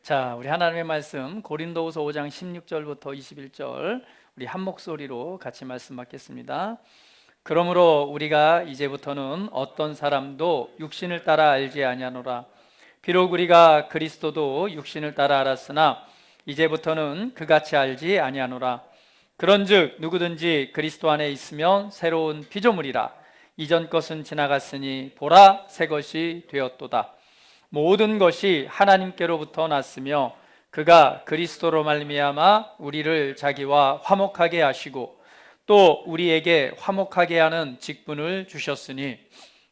자, 우리 하나님의 말씀 고린도후서 5장 16절부터 21절 우리 한 목소리로 같이 말씀 받겠습니다. 그러므로 우리가 이제부터는 어떤 사람도 육신을 따라 알지 아니하노라. 비록 우리가 그리스도도 육신을 따라 알았으나 이제부터는 그같이 알지 아니하노라. 그런즉 누구든지 그리스도 안에 있으면 새로운 피조물이라. 이전 것은 지나갔으니 보라 새 것이 되었도다. 모든 것이 하나님께로부터 났으며 그가 그리스도로 말미암아 우리를 자기와 화목하게 하시고 또 우리에게 화목하게 하는 직분을 주셨으니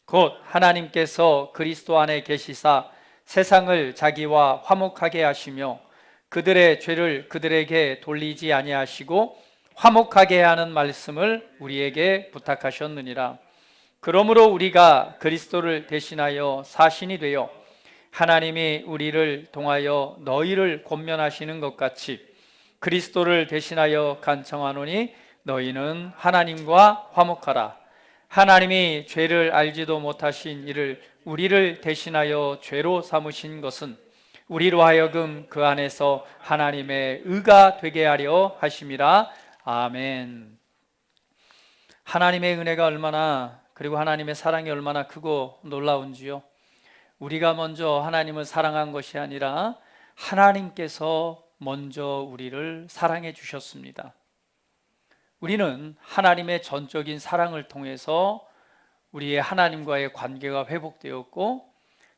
곧 하나님께서 그리스도 안에 계시사 세상을 자기와 화목하게 하시며 그들의 죄를 그들에게 돌리지 아니하시고 화목하게 하는 말씀을 우리에게 부탁하셨느니라. 그러므로 우리가 그리스도를 대신하여 사신이 되어 하나님이 우리를 통하여 너희를 권면하시는 것 같이 그리스도를 대신하여 간청하노니 너희는 하나님과 화목하라. 하나님이 죄를 알지도 못하신 이를 우리를 대신하여 죄로 삼으신 것은 우리로 하여금 그 안에서 하나님의 의가 되게 하려 하심이라. 아멘. 하나님의 은혜가 얼마나 그리고 하나님의 사랑이 얼마나 크고 놀라운지요. 우리가 먼저 하나님을 사랑한 것이 아니라 하나님께서 먼저 우리를 사랑해 주셨습니다. 우리는 하나님의 전적인 사랑을 통해서 우리의 하나님과의 관계가 회복되었고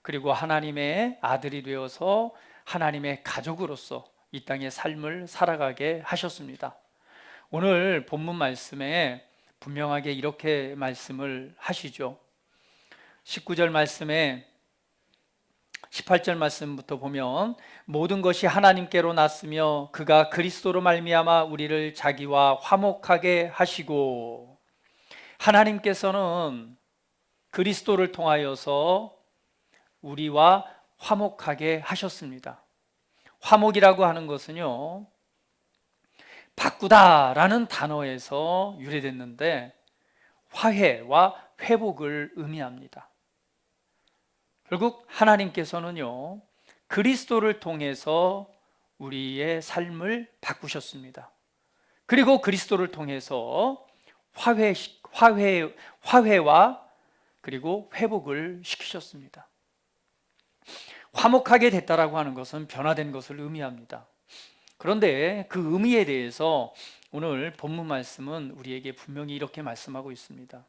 그리고 하나님의 아들이 되어서 하나님의 가족으로서 이 땅의 삶을 살아가게 하셨습니다. 오늘 본문 말씀에 분명하게 이렇게 말씀을 하시죠. 19절 말씀에 18절 말씀부터 보면 모든 것이 하나님께로 났으며 그가 그리스도로 말미암아 우리를 자기와 화목하게 하시고, 하나님께서는 그리스도를 통하여서 우리와 화목하게 하셨습니다. 화목이라고 하는 것은요, 바꾸다라는 단어에서 유래됐는데 화해와 회복을 의미합니다. 결국 하나님께서는요, 그리스도를 통해서 우리의 삶을 바꾸셨습니다. 그리고 그리스도를 통해서 화해와 그리고 회복을 시키셨습니다. 화목하게 됐다라고 하는 것은 변화된 것을 의미합니다. 그런데 그 의미에 대해서 오늘 본문 말씀은 우리에게 분명히 이렇게 말씀하고 있습니다.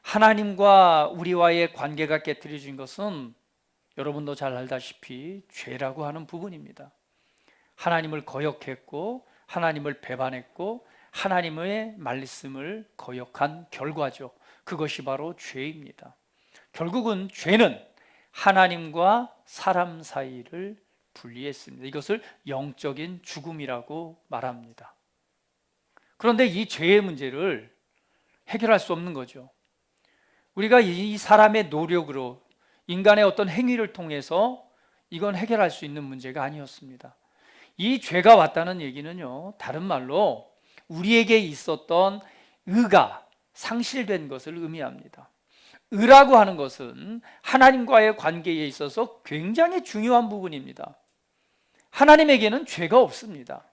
하나님과 우리와의 관계가 깨트려진 것은 여러분도 잘 알다시피 죄라고 하는 부분입니다. 하나님을 거역했고 하나님을 배반했고 하나님의 말씀을 거역한 결과죠. 그것이 바로 죄입니다. 결국은 죄는 하나님과 사람 사이를 분리했습니다. 이것을 영적인 죽음이라고 말합니다. 그런데 이 죄의 문제를 해결할 수 없는 거죠. 우리가 이 사람의 노력으로 인간의 어떤 행위를 통해서 이건 해결할 수 있는 문제가 아니었습니다. 이 죄가 왔다는 얘기는요, 다른 말로 우리에게 있었던 의가 상실된 것을 의미합니다. 의라고 하는 것은 하나님과의 관계에 있어서 굉장히 중요한 부분입니다. 하나님에게는 죄가 없습니다.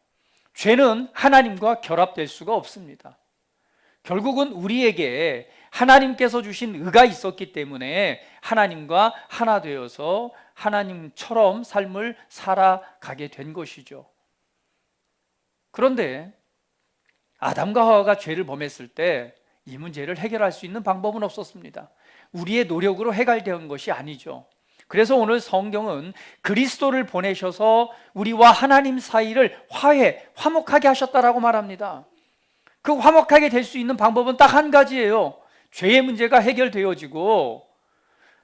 죄는 하나님과 결합될 수가 없습니다. 결국은 우리에게 하나님께서 주신 의가 있었기 때문에 하나님과 하나 되어서 하나님처럼 삶을 살아가게 된 것이죠. 그런데 아담과 하와가 죄를 범했을 때 이 문제를 해결할 수 있는 방법은 없었습니다. 우리의 노력으로 해결된 것이 아니죠. 그래서 오늘 성경은 그리스도를 보내셔서 우리와 하나님 사이를 화목하게 하셨다라고 말합니다. 그 화목하게 될 수 있는 방법은 딱 한 가지예요. 죄의 문제가 해결되어지고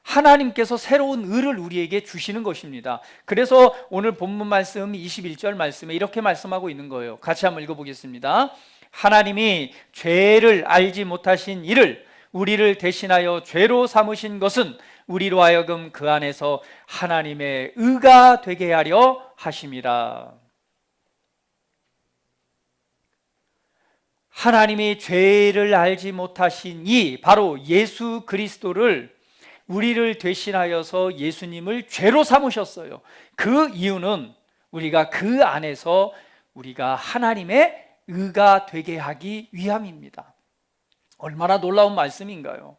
하나님께서 새로운 의를 우리에게 주시는 것입니다. 그래서 오늘 본문 말씀 21절 말씀에 이렇게 말씀하고 있는 거예요. 같이 한번 읽어보겠습니다. 하나님이 죄를 알지 못하신 이를 우리를 대신하여 죄로 삼으신 것은 우리로 하여금 그 안에서 하나님의 의가 되게 하려 하심이라. 하나님이 죄를 알지 못하신 이 바로 예수 그리스도를 우리를 대신하여서 예수님을 죄로 삼으셨어요. 그 이유는 우리가 그 안에서 우리가 하나님의 의가 되게 하기 위함입니다. 얼마나 놀라운 말씀인가요?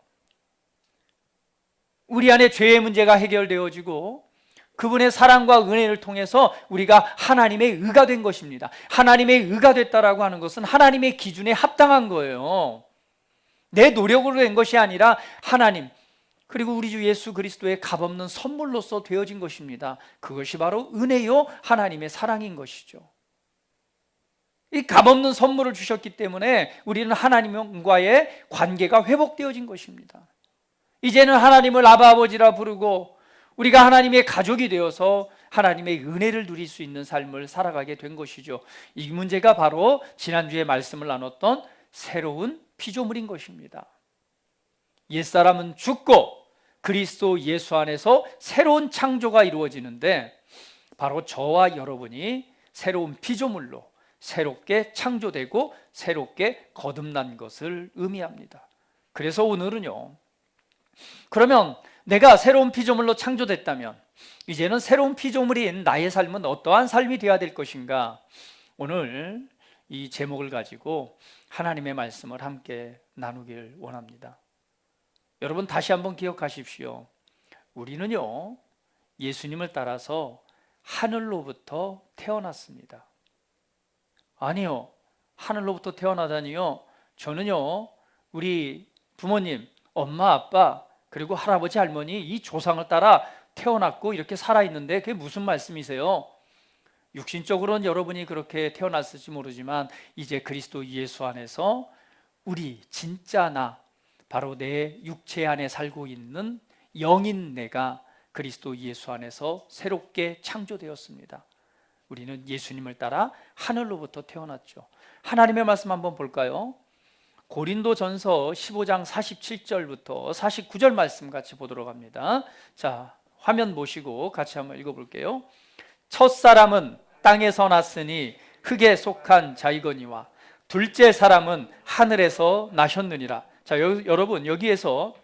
우리 안에 죄의 문제가 해결되어지고 그분의 사랑과 은혜를 통해서 우리가 하나님의 의가 된 것입니다. 하나님의 의가 됐다라고 하는 것은 하나님의 기준에 합당한 거예요. 내 노력으로 된 것이 아니라 하나님 그리고 우리 주 예수 그리스도의 값없는 선물로서 되어진 것입니다. 그것이 바로 은혜요 하나님의 사랑인 것이죠. 이 값없는 선물을 주셨기 때문에 우리는 하나님과의 관계가 회복되어진 것입니다. 이제는 하나님을 아바 아버지라 부르고 우리가 하나님의 가족이 되어서 하나님의 은혜를 누릴 수 있는 삶을 살아가게 된 것이죠. 이 문제가 바로 지난주에 말씀을 나눴던 새로운 피조물인 것입니다. 옛사람은 죽고 그리스도 예수 안에서 새로운 창조가 이루어지는데 바로 저와 여러분이 새로운 피조물로 새롭게 창조되고 새롭게 거듭난 것을 의미합니다. 그래서 오늘은요, 그러면 내가 새로운 피조물로 창조됐다면 이제는 새로운 피조물인 나의 삶은 어떠한 삶이 되어야 될 것인가? 오늘 이 제목을 가지고 하나님의 말씀을 함께 나누길 원합니다. 여러분 다시 한번 기억하십시오. 우리는요, 예수님을 따라서 하늘로부터 태어났습니다. 아니요, 하늘로부터 태어나다니요. 저는요, 우리 부모님, 엄마, 아빠, 그리고 할아버지, 할머니 이 조상을 따라 태어났고 이렇게 살아있는데 그게 무슨 말씀이세요? 육신적으로는 여러분이 그렇게 태어났을지 모르지만 이제 그리스도 예수 안에서 우리 진짜 나, 바로 내 육체 안에 살고 있는 영인 내가 그리스도 예수 안에서 새롭게 창조되었습니다. 우리는 예수님을 따라 하늘로부터 태어났죠. 하나님의 말씀 한번 볼까요? 고린도전서 15장 47절부터 49절 말씀 같이 보도록 합니다. 자, 화면 보시고 같이 한번 읽어볼게요. 첫사람은 땅에서 났으니 흙에 속한 자이거니와 둘째 사람은 하늘에서 나셨느니라. 자, 여러분 여기에서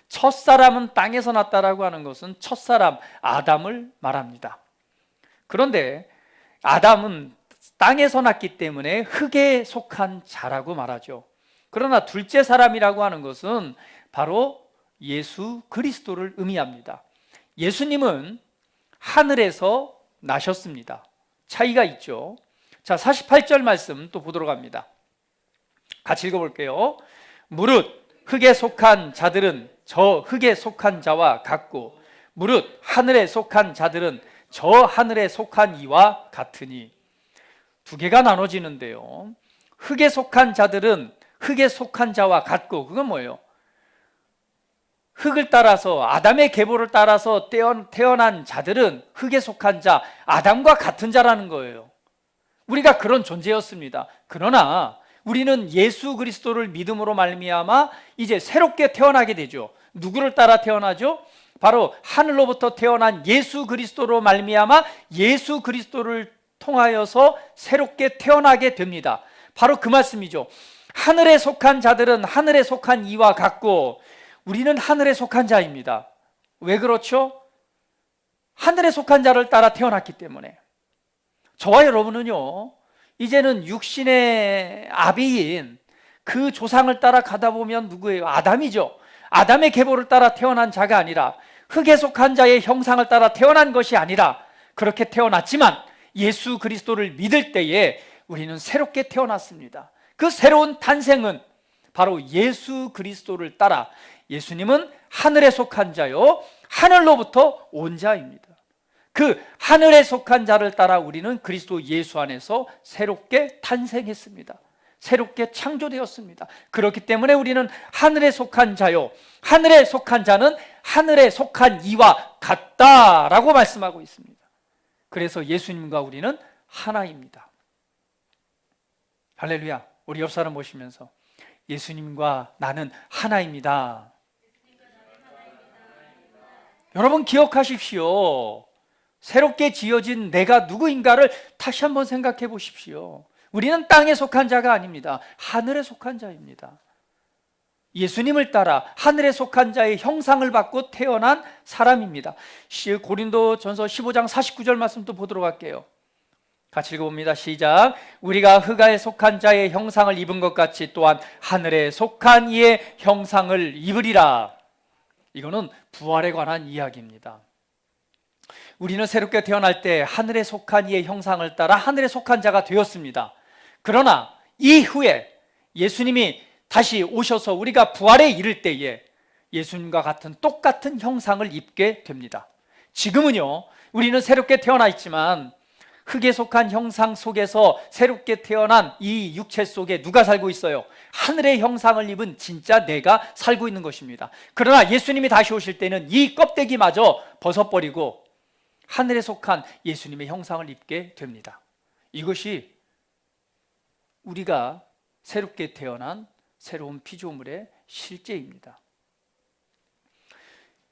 첫사람은 땅에서 났다라고 하는 것은 첫사람 아담을 말합니다. 그런데 아담은 땅에서 났기 때문에 흙에 속한 자라고 말하죠. 그러나 둘째 사람이라고 하는 것은 바로 예수 그리스도를 의미합니다. 예수님은 하늘에서 나셨습니다. 차이가 있죠. 자, 48절 말씀 또 보도록 합니다. 같이 읽어볼게요. 무릇 흙에 속한 자들은 저 흙에 속한 자와 같고 무릇 하늘에 속한 자들은 저 하늘에 속한 이와 같으니. 두 개가 나눠지는데요, 흙에 속한 자들은 흙에 속한 자와 같고, 그건 뭐예요? 흙을 따라서 아담의 계보를 따라서 태어난 자들은 흙에 속한 자, 아담과 같은 자라는 거예요. 우리가 그런 존재였습니다. 그러나 우리는 예수 그리스도를 믿음으로 말미암아 이제 새롭게 태어나게 되죠. 누구를 따라 태어나죠? 바로 하늘로부터 태어난 예수 그리스도로 말미암아 예수 그리스도를 통하여서 새롭게 태어나게 됩니다. 바로 그 말씀이죠. 하늘에 속한 자들은 하늘에 속한 이와 같고 우리는 하늘에 속한 자입니다. 왜 그렇죠? 하늘에 속한 자를 따라 태어났기 때문에. 저와 여러분은요, 이제는 육신의 아비인 그 조상을 따라 가다 보면 누구예요? 아담이죠. 아담의 계보를 따라 태어난 자가 아니라 흙에 속한 자의 형상을 따라 태어난 것이 아니라 그렇게 태어났지만 예수 그리스도를 믿을 때에 우리는 새롭게 태어났습니다. 그 새로운 탄생은 바로 예수 그리스도를 따라, 예수님은 하늘에 속한 자요 하늘로부터 온 자입니다. 그 하늘에 속한 자를 따라 우리는 그리스도 예수 안에서 새롭게 탄생했습니다. 새롭게 창조되었습니다. 그렇기 때문에 우리는 하늘에 속한 자요 하늘에 속한 자는 하늘에 속한 이와 같다라고 말씀하고 있습니다. 그래서 예수님과 우리는 하나입니다. 할렐루야. 우리 옆 사람 보시면서 예수님과 나는 하나입니다. 여러분 기억하십시오. 새롭게 지어진 내가 누구인가를 다시 한번 생각해 보십시오. 우리는 땅에 속한 자가 아닙니다. 하늘에 속한 자입니다. 예수님을 따라 하늘에 속한 자의 형상을 받고 태어난 사람입니다. 고린도전서 15장 49절 말씀도 보도록 할게요. 같이 읽어봅니다. 시작. 우리가 흑암에 속한 자의 형상을 입은 것 같이 또한 하늘에 속한 이의 형상을 입으리라. 이거는 부활에 관한 이야기입니다. 우리는 새롭게 태어날 때 하늘에 속한 이의 형상을 따라 하늘에 속한 자가 되었습니다. 그러나 이후에 예수님이 다시 오셔서 우리가 부활에 이를 때에 예수님과 같은 똑같은 형상을 입게 됩니다. 지금은요, 우리는 새롭게 태어나 있지만 흙에 속한 형상 속에서 새롭게 태어난 이 육체 속에 누가 살고 있어요? 하늘의 형상을 입은 진짜 내가 살고 있는 것입니다. 그러나 예수님이 다시 오실 때는 이 껍데기마저 벗어버리고 하늘에 속한 예수님의 형상을 입게 됩니다. 이것이 우리가 새롭게 태어난 새로운 피조물의 실제입니다.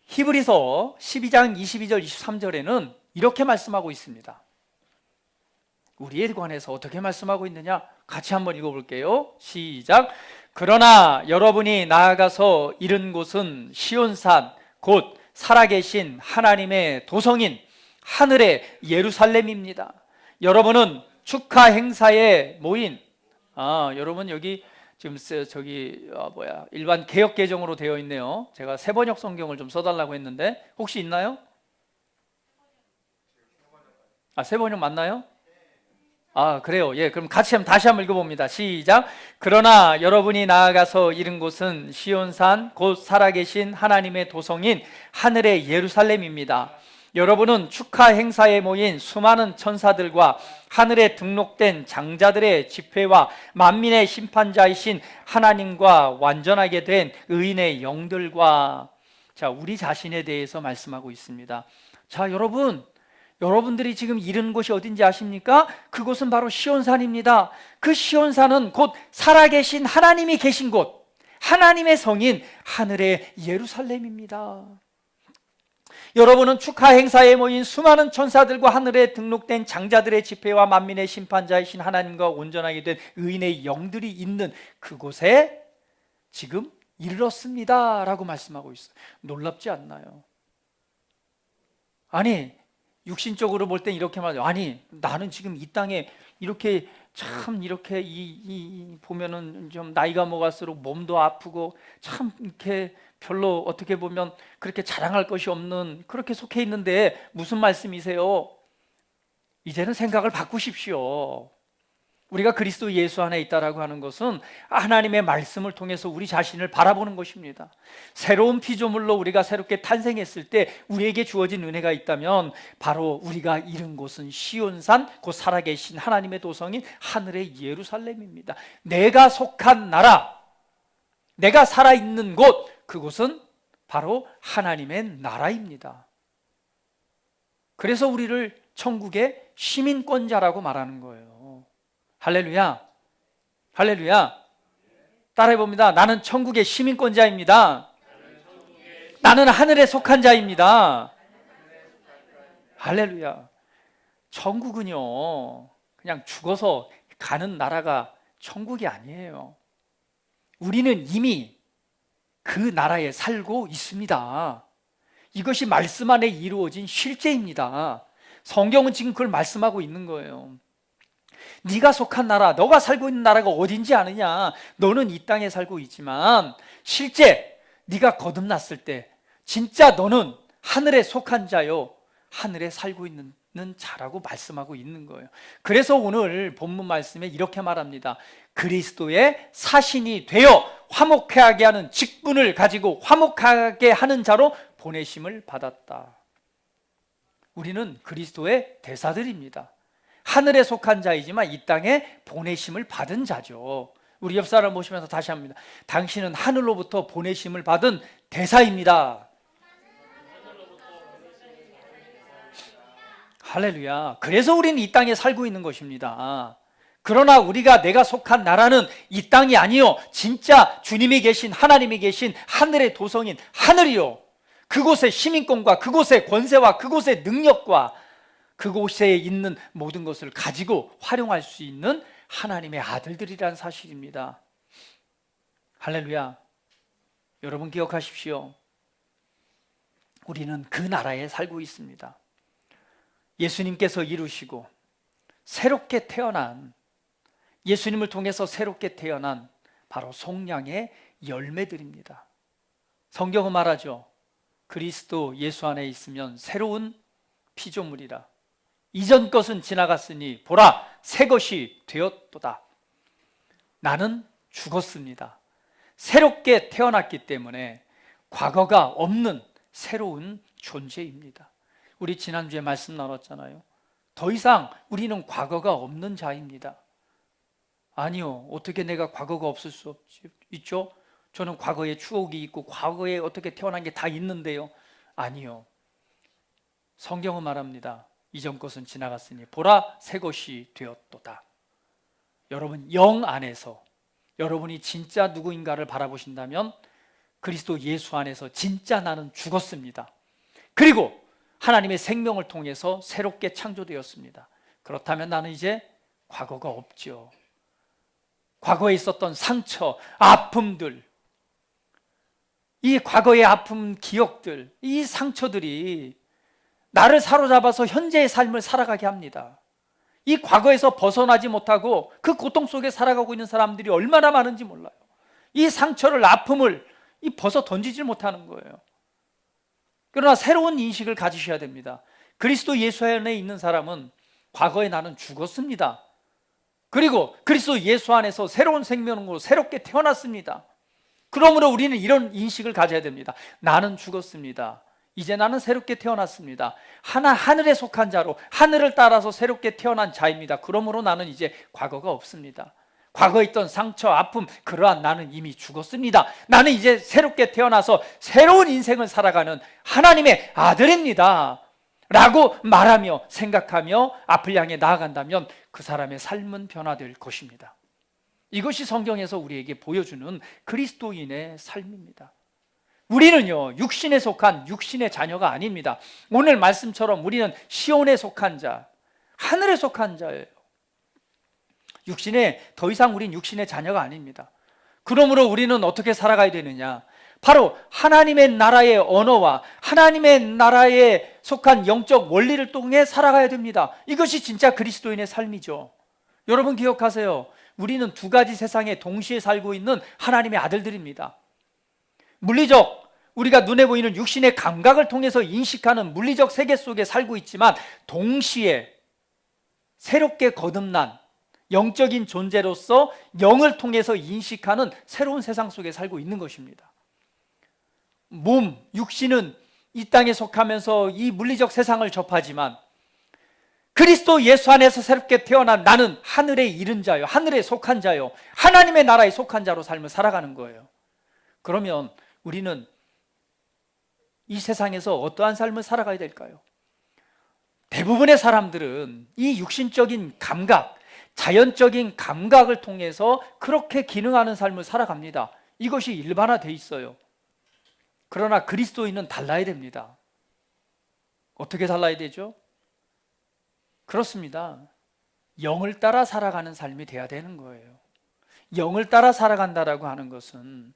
히브리서 12장 22절 23절에는 이렇게 말씀하고 있습니다. 우리에 관해서 어떻게 말씀하고 있느냐? 같이 한번 읽어볼게요. 시작. 그러나 여러분이 나아가서 이른 곳은 시온산 곧 살아계신 하나님의 도성인 하늘의 예루살렘입니다. 여러분은 축하 행사에 모인 여러분 여기 지금 일반 개역 개정으로 되어 있네요. 제가 새번역 성경을 좀 써달라고 했는데 혹시 있나요? 새번역 맞나요? 그래요. 예, 그럼 같이 다시 한번 읽어봅니다. 시작. 그러나 여러분이 나아가서 이른 곳은 시온산 곧 살아계신 하나님의 도성인 하늘의 예루살렘입니다. 여러분은 축하 행사에 모인 수많은 천사들과 하늘에 등록된 장자들의 집회와 만민의 심판자이신 하나님과 완전하게 된 의인의 영들과 우리 자신에 대해서 말씀하고 있습니다. 자, 여러분들이 지금 이른 곳이 어딘지 아십니까? 그곳은 바로 시온산입니다. 그 시온산은 곧 살아계신 하나님이 계신 곳, 하나님의 성인 하늘의 예루살렘입니다. 여러분은 축하 행사에 모인 수많은 천사들과 하늘에 등록된 장자들의 집회와 만민의 심판자이신 하나님과 온전하게 된 의인의 영들이 있는 그곳에 지금 이르렀습니다 라고 말씀하고 있어요. 놀랍지 않나요? 육신적으로 볼 땐 이렇게 말해요. 나는 지금 이 땅에 이렇게 보면은 좀 나이가 먹을수록 몸도 아프고 참 이렇게 별로 어떻게 보면 그렇게 자랑할 것이 없는 그렇게 속해 있는데 무슨 말씀이세요? 이제는 생각을 바꾸십시오. 우리가 그리스도 예수 안에 있다라고 하는 것은 하나님의 말씀을 통해서 우리 자신을 바라보는 것입니다. 새로운 피조물로 우리가 새롭게 탄생했을 때 우리에게 주어진 은혜가 있다면 바로 우리가 이른 곳은 시온산 곧 살아계신 하나님의 도성인 하늘의 예루살렘입니다. 내가 속한 나라, 내가 살아있는 곳, 그곳은 바로 하나님의 나라입니다. 그래서 우리를 천국의 시민권자라고 말하는 거예요. 할렐루야. 할렐루야. 따라해봅니다. 나는 천국의 시민권자입니다. 나는 하늘에 속한 자입니다. 할렐루야. 천국은요, 그냥 죽어서 가는 나라가 천국이 아니에요. 우리는 이미 그 나라에 살고 있습니다. 이것이 말씀 안에 이루어진 실제입니다. 성경은 지금 그걸 말씀하고 있는 거예요. 네가 속한 나라, 너가 살고 있는 나라가 어딘지 아느냐? 너는 이 땅에 살고 있지만 실제 네가 거듭났을 때 진짜 너는 하늘에 속한 자요, 하늘에 살고 있는 자라고 말씀하고 있는 거예요. 그래서 오늘 본문 말씀에 이렇게 말합니다. 그리스도의 사신이 되어 화목하게 하는 직분을 가지고 화목하게 하는 자로 보내심을 받았다. 우리는 그리스도의 대사들입니다. 하늘에 속한 자이지만 이 땅에 보내심을 받은 자죠. 우리 옆 사람 보시면서 다시 합니다. 당신은 하늘로부터 보내심을 받은 대사입니다. 할렐루야. 그래서 우리는 이 땅에 살고 있는 것입니다. 그러나 내가 속한 나라는 이 땅이 아니요, 진짜 주님이 계신, 하나님이 계신 하늘의 도성인 하늘이요, 그곳의 시민권과 그곳의 권세와 그곳의 능력과 그곳에 있는 모든 것을 가지고 활용할 수 있는 하나님의 아들들이라는 사실입니다. 할렐루야. 여러분 기억하십시오. 우리는 그 나라에 살고 있습니다. 예수님께서 이루시고 새롭게 태어난, 예수님을 통해서 새롭게 태어난 바로 속량의 열매들입니다. 성경은 말하죠. 그리스도 예수 안에 있으면 새로운 피조물이라. 이전 것은 지나갔으니 보라 새 것이 되었도다. 나는 죽었습니다. 새롭게 태어났기 때문에 과거가 없는 새로운 존재입니다. 우리 지난주에 말씀 나눴잖아요. 더 이상 우리는 과거가 없는 자입니다. 아니요, 어떻게 내가 과거가 없을 수 있죠? 저는 과거에 추억이 있고 과거에 어떻게 태어난 게 다 있는데요. 아니요, 성경은 말합니다. 이전 것은 지나갔으니 보라 새 것이 되었도다. 여러분 영 안에서 여러분이 진짜 누구인가를 바라보신다면 그리스도 예수 안에서 진짜 나는 죽었습니다. 그리고 하나님의 생명을 통해서 새롭게 창조되었습니다. 그렇다면 나는 이제 과거가 없죠. 과거에 있었던 상처, 아픔들, 이 과거의 아픔, 기억들, 이 상처들이 나를 사로잡아서 현재의 삶을 살아가게 합니다. 이 과거에서 벗어나지 못하고 그 고통 속에 살아가고 있는 사람들이 얼마나 많은지 몰라요. 이 상처를, 아픔을 벗어 던지질 못하는 거예요. 그러나 새로운 인식을 가지셔야 됩니다. 그리스도 예수 안에 있는 사람은 과거에 나는 죽었습니다. 그리고 그리스도 예수 안에서 새로운 생명으로 새롭게 태어났습니다. 그러므로 우리는 이런 인식을 가져야 됩니다. 나는 죽었습니다. 이제 나는 새롭게 태어났습니다. 하늘에 속한 자로 하늘을 따라서 새롭게 태어난 자입니다. 그러므로 나는 이제 과거가 없습니다. 과거에 있던 상처, 아픔, 그러한 나는 이미 죽었습니다. 나는 이제 새롭게 태어나서 새로운 인생을 살아가는 하나님의 아들입니다 라고 말하며 생각하며 앞을 향해 나아간다면 그 사람의 삶은 변화될 것입니다. 이것이 성경에서 우리에게 보여주는 그리스도인의 삶입니다. 우리는요, 육신에 속한 육신의 자녀가 아닙니다. 오늘 말씀처럼 우리는 시온에 속한 자, 하늘에 속한 자예요. 더 이상 우린 육신의 자녀가 아닙니다. 그러므로 우리는 어떻게 살아가야 되느냐? 바로 하나님의 나라의 언어와 하나님의 나라에 속한 영적 원리를 통해 살아가야 됩니다. 이것이 진짜 그리스도인의 삶이죠. 여러분 기억하세요. 우리는 두 가지 세상에 동시에 살고 있는 하나님의 아들들입니다. 물리적, 우리가 눈에 보이는 육신의 감각을 통해서 인식하는 물리적 세계 속에 살고 있지만 동시에 새롭게 거듭난 영적인 존재로서 영을 통해서 인식하는 새로운 세상 속에 살고 있는 것입니다. 육신은 이 땅에 속하면서 이 물리적 세상을 접하지만 그리스도 예수 안에서 새롭게 태어난 나는 하늘에 이른 자요, 하늘에 속한 자요, 하나님의 나라에 속한 자로 삶을 살아가는 거예요. 그러면 우리는 이 세상에서 어떠한 삶을 살아가야 될까요? 대부분의 사람들은 이 육신적인 감각, 자연적인 감각을 통해서 그렇게 기능하는 삶을 살아갑니다. 이것이 일반화되어 있어요. 그러나 그리스도인은 달라야 됩니다. 어떻게 달라야 되죠? 그렇습니다. 영을 따라 살아가는 삶이 돼야 되는 거예요. 영을 따라 살아간다라고 하는 것은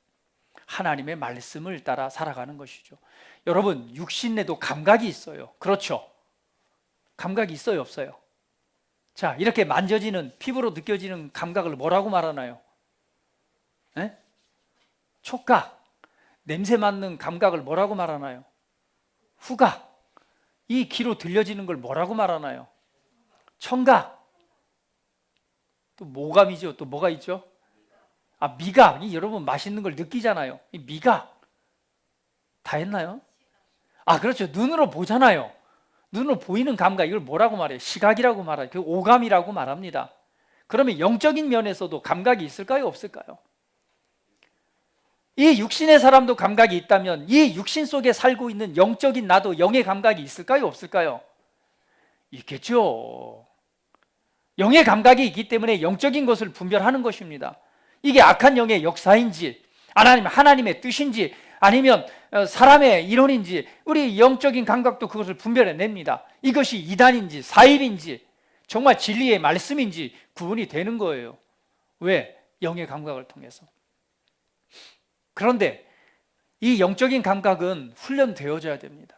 하나님의 말씀을 따라 살아가는 것이죠. 여러분, 육신에도 감각이 있어요. 그렇죠? 감각이 있어요, 없어요? 자, 이렇게 만져지는, 피부로 느껴지는 감각을 뭐라고 말하나요? 에? 촉각, 냄새 맡는 감각을 뭐라고 말하나요? 후각, 이 귀로 들려지는 걸 뭐라고 말하나요? 청각, 또 모감이죠. 또 뭐가 있죠? 미각. 여러분 맛있는 걸 느끼잖아요. 이 미각 다 했나요? 그렇죠. 눈으로 보잖아요. 눈으로 보이는 감각, 이걸 뭐라고 말해요? 시각이라고 말해요. 그 오감이라고 말합니다. 그러면 영적인 면에서도 감각이 있을까요? 없을까요? 이 육신의 사람도 감각이 있다면 이 육신 속에 살고 있는 영적인 나도 영의 감각이 있을까요? 없을까요? 있겠죠. 영의 감각이 있기 때문에 영적인 것을 분별하는 것입니다. 이게 악한 영의 역사인지 아니면 하나님의 뜻인지 아니면 사람의 이론인지 우리 영적인 감각도 그것을 분별해냅니다. 이것이 이단인지 사입인지 정말 진리의 말씀인지 구분이 되는 거예요. 왜? 영의 감각을 통해서. 그런데 이 영적인 감각은 훈련되어져야 됩니다.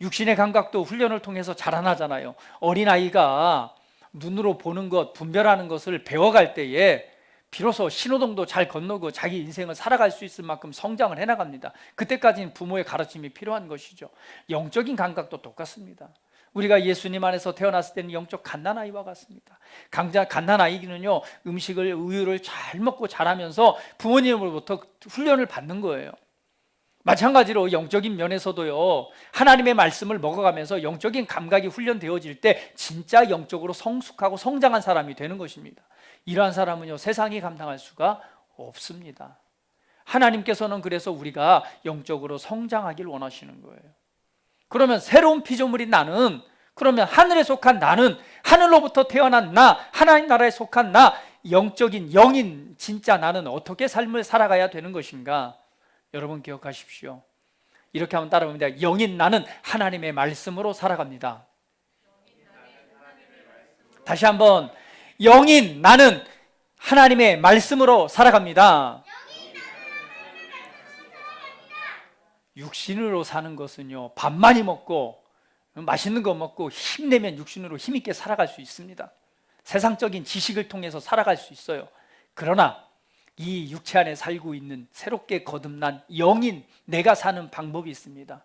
육신의 감각도 훈련을 통해서 자라나잖아요. 어린아이가 눈으로 보는 것, 분별하는 것을 배워갈 때에 비로소 신호등도 잘 건너고 자기 인생을 살아갈 수 있을 만큼 성장을 해나갑니다. 그때까지는 부모의 가르침이 필요한 것이죠. 영적인 감각도 똑같습니다. 우리가 예수님 안에서 태어났을 때는 영적 갓난아이와 같습니다. 갓난아이는요, 음식을, 우유를 잘 먹고 자라면서 부모님으로부터 훈련을 받는 거예요. 마찬가지로 영적인 면에서도요, 하나님의 말씀을 먹어가면서 영적인 감각이 훈련되어질 때 진짜 영적으로 성숙하고 성장한 사람이 되는 것입니다. 이러한 사람은요, 세상이 감당할 수가 없습니다. 하나님께서는 그래서 우리가 영적으로 성장하길 원하시는 거예요. 그러면 새로운 피조물인 나는, 그러면 하늘에 속한 나는, 하늘로부터 태어난 나, 하나님 나라에 속한 나, 영적인 영인 진짜 나는 어떻게 삶을 살아가야 되는 것인가? 여러분 기억하십시오. 이렇게 하면 따라옵니다. 영인 나는 하나님의 말씀으로 살아갑니다. 다시 한번, 영인 나는 하나님의 말씀으로 살아갑니다. 육신으로 사는 것은요, 밥 많이 먹고 맛있는 거 먹고 힘내면 육신으로 힘있게 살아갈 수 있습니다. 세상적인 지식을 통해서 살아갈 수 있어요. 그러나 이 육체 안에 살고 있는 새롭게 거듭난 영인 내가 사는 방법이 있습니다.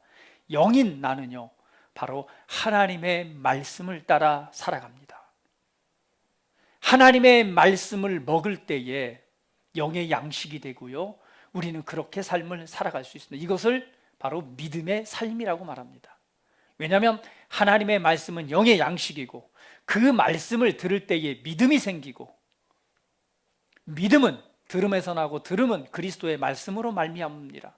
영인 나는요, 바로 하나님의 말씀을 따라 살아갑니다. 하나님의 말씀을 먹을 때에 영의 양식이 되고요, 우리는 그렇게 삶을 살아갈 수 있습니다. 이것을 바로 믿음의 삶이라고 말합니다. 왜냐하면 하나님의 말씀은 영의 양식이고, 그 말씀을 들을 때에 믿음이 생기고, 믿음은 들음에서 나고 들음은 그리스도의 말씀으로 말미암습니다.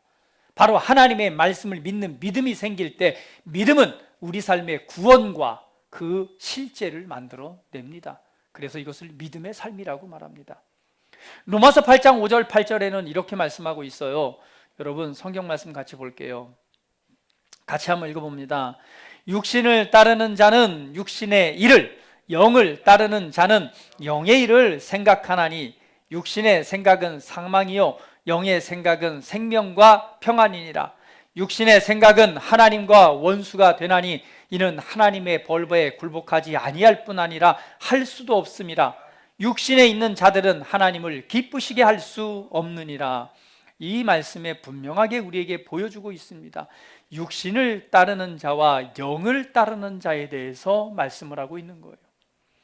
바로 하나님의 말씀을 믿는 믿음이 생길 때 믿음은 우리 삶의 구원과 그 실제를 만들어냅니다. 그래서 이것을 믿음의 삶이라고 말합니다. 로마서 8장 5절 8절에는 이렇게 말씀하고 있어요. 여러분 성경 말씀 같이 볼게요. 같이 한번 읽어봅니다. 육신을 따르는 자는 육신의 일을, 영을 따르는 자는 영의 일을 생각하나니 육신의 생각은 사망이요 영의 생각은 생명과 평안이니라. 육신의 생각은 하나님과 원수가 되나니 이는 하나님의 벌거에 굴복하지 아니할 뿐 아니라 할 수도 없음이라. 육신에 있는 자들은 하나님을 기쁘시게 할 수 없느니라. 이 말씀에 분명하게 우리에게 보여주고 있습니다. 육신을 따르는 자와 영을 따르는 자에 대해서 말씀을 하고 있는 거예요.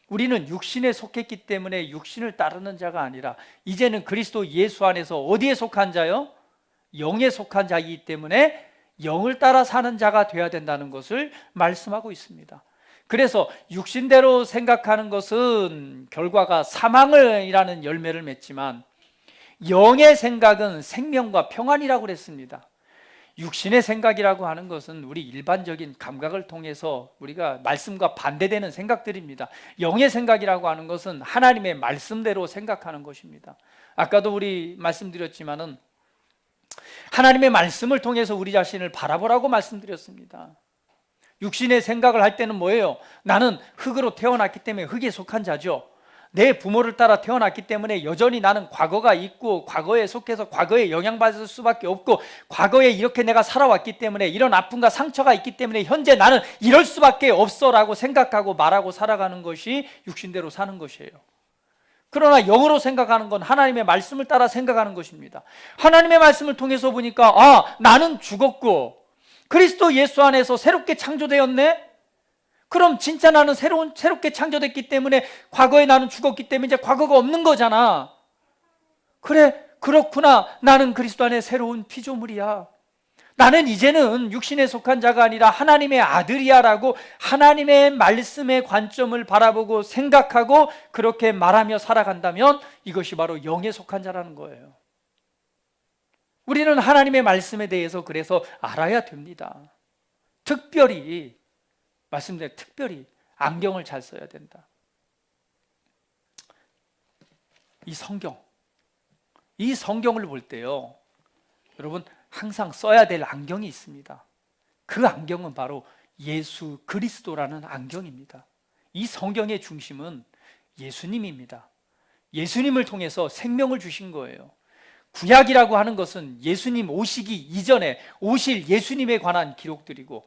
우리는 육신에 속했기 때문에 육신을 따르는 자가 아니라 이제는 그리스도 예수 안에서 어디에 속한 자요? 영에 속한 자이기 때문에 영을 따라 사는 자가 되어야 된다는 것을 말씀하고 있습니다. 그래서 육신대로 생각하는 것은 결과가 사망이라는 열매를 맺지만 영의 생각은 생명과 평안이라고 그랬습니다. 육신의 생각이라고 하는 것은 우리 일반적인 감각을 통해서 우리가 말씀과 반대되는 생각들입니다. 영의 생각이라고 하는 것은 하나님의 말씀대로 생각하는 것입니다. 아까도 우리 말씀드렸지만은 하나님의 말씀을 통해서 우리 자신을 바라보라고 말씀드렸습니다. 육신의 생각을 할 때는 뭐예요? 나는 흙으로 태어났기 때문에 흙에 속한 자죠. 내 부모를 따라 태어났기 때문에 여전히 나는 과거가 있고 과거에 속해서 과거에 영향받을 수밖에 없고 과거에 이렇게 내가 살아왔기 때문에 이런 아픔과 상처가 있기 때문에 현재 나는 이럴 수밖에 없어라고 생각하고 말하고 살아가는 것이 육신대로 사는 것이에요. 그러나 영으로 생각하는 건 하나님의 말씀을 따라 생각하는 것입니다. 하나님의 말씀을 통해서 보니까 나는 죽었고 그리스도 예수 안에서 새롭게 창조되었네? 그럼 진짜 나는 새롭게 창조됐기 때문에 과거에 나는 죽었기 때문에 이제 과거가 없는 거잖아. 그래, 그렇구나. 나는 그리스도 안에 새로운 피조물이야. 나는 이제는 육신에 속한 자가 아니라 하나님의 아들이야 라고 하나님의 말씀의 관점을 바라보고 생각하고 그렇게 말하며 살아간다면 이것이 바로 영에 속한 자라는 거예요. 우리는 하나님의 말씀에 대해서 그래서 알아야 됩니다. 특별히 말씀대로 특별히 안경을 잘 써야 된다. 이 성경을 볼 때요, 여러분 항상 써야 될 안경이 있습니다. 그 안경은 바로 예수 그리스도라는 안경입니다. 이 성경의 중심은 예수님입니다. 예수님을 통해서 생명을 주신 거예요. 구약이라고 하는 것은 예수님 오시기 이전에 오실 예수님에 관한 기록들이고,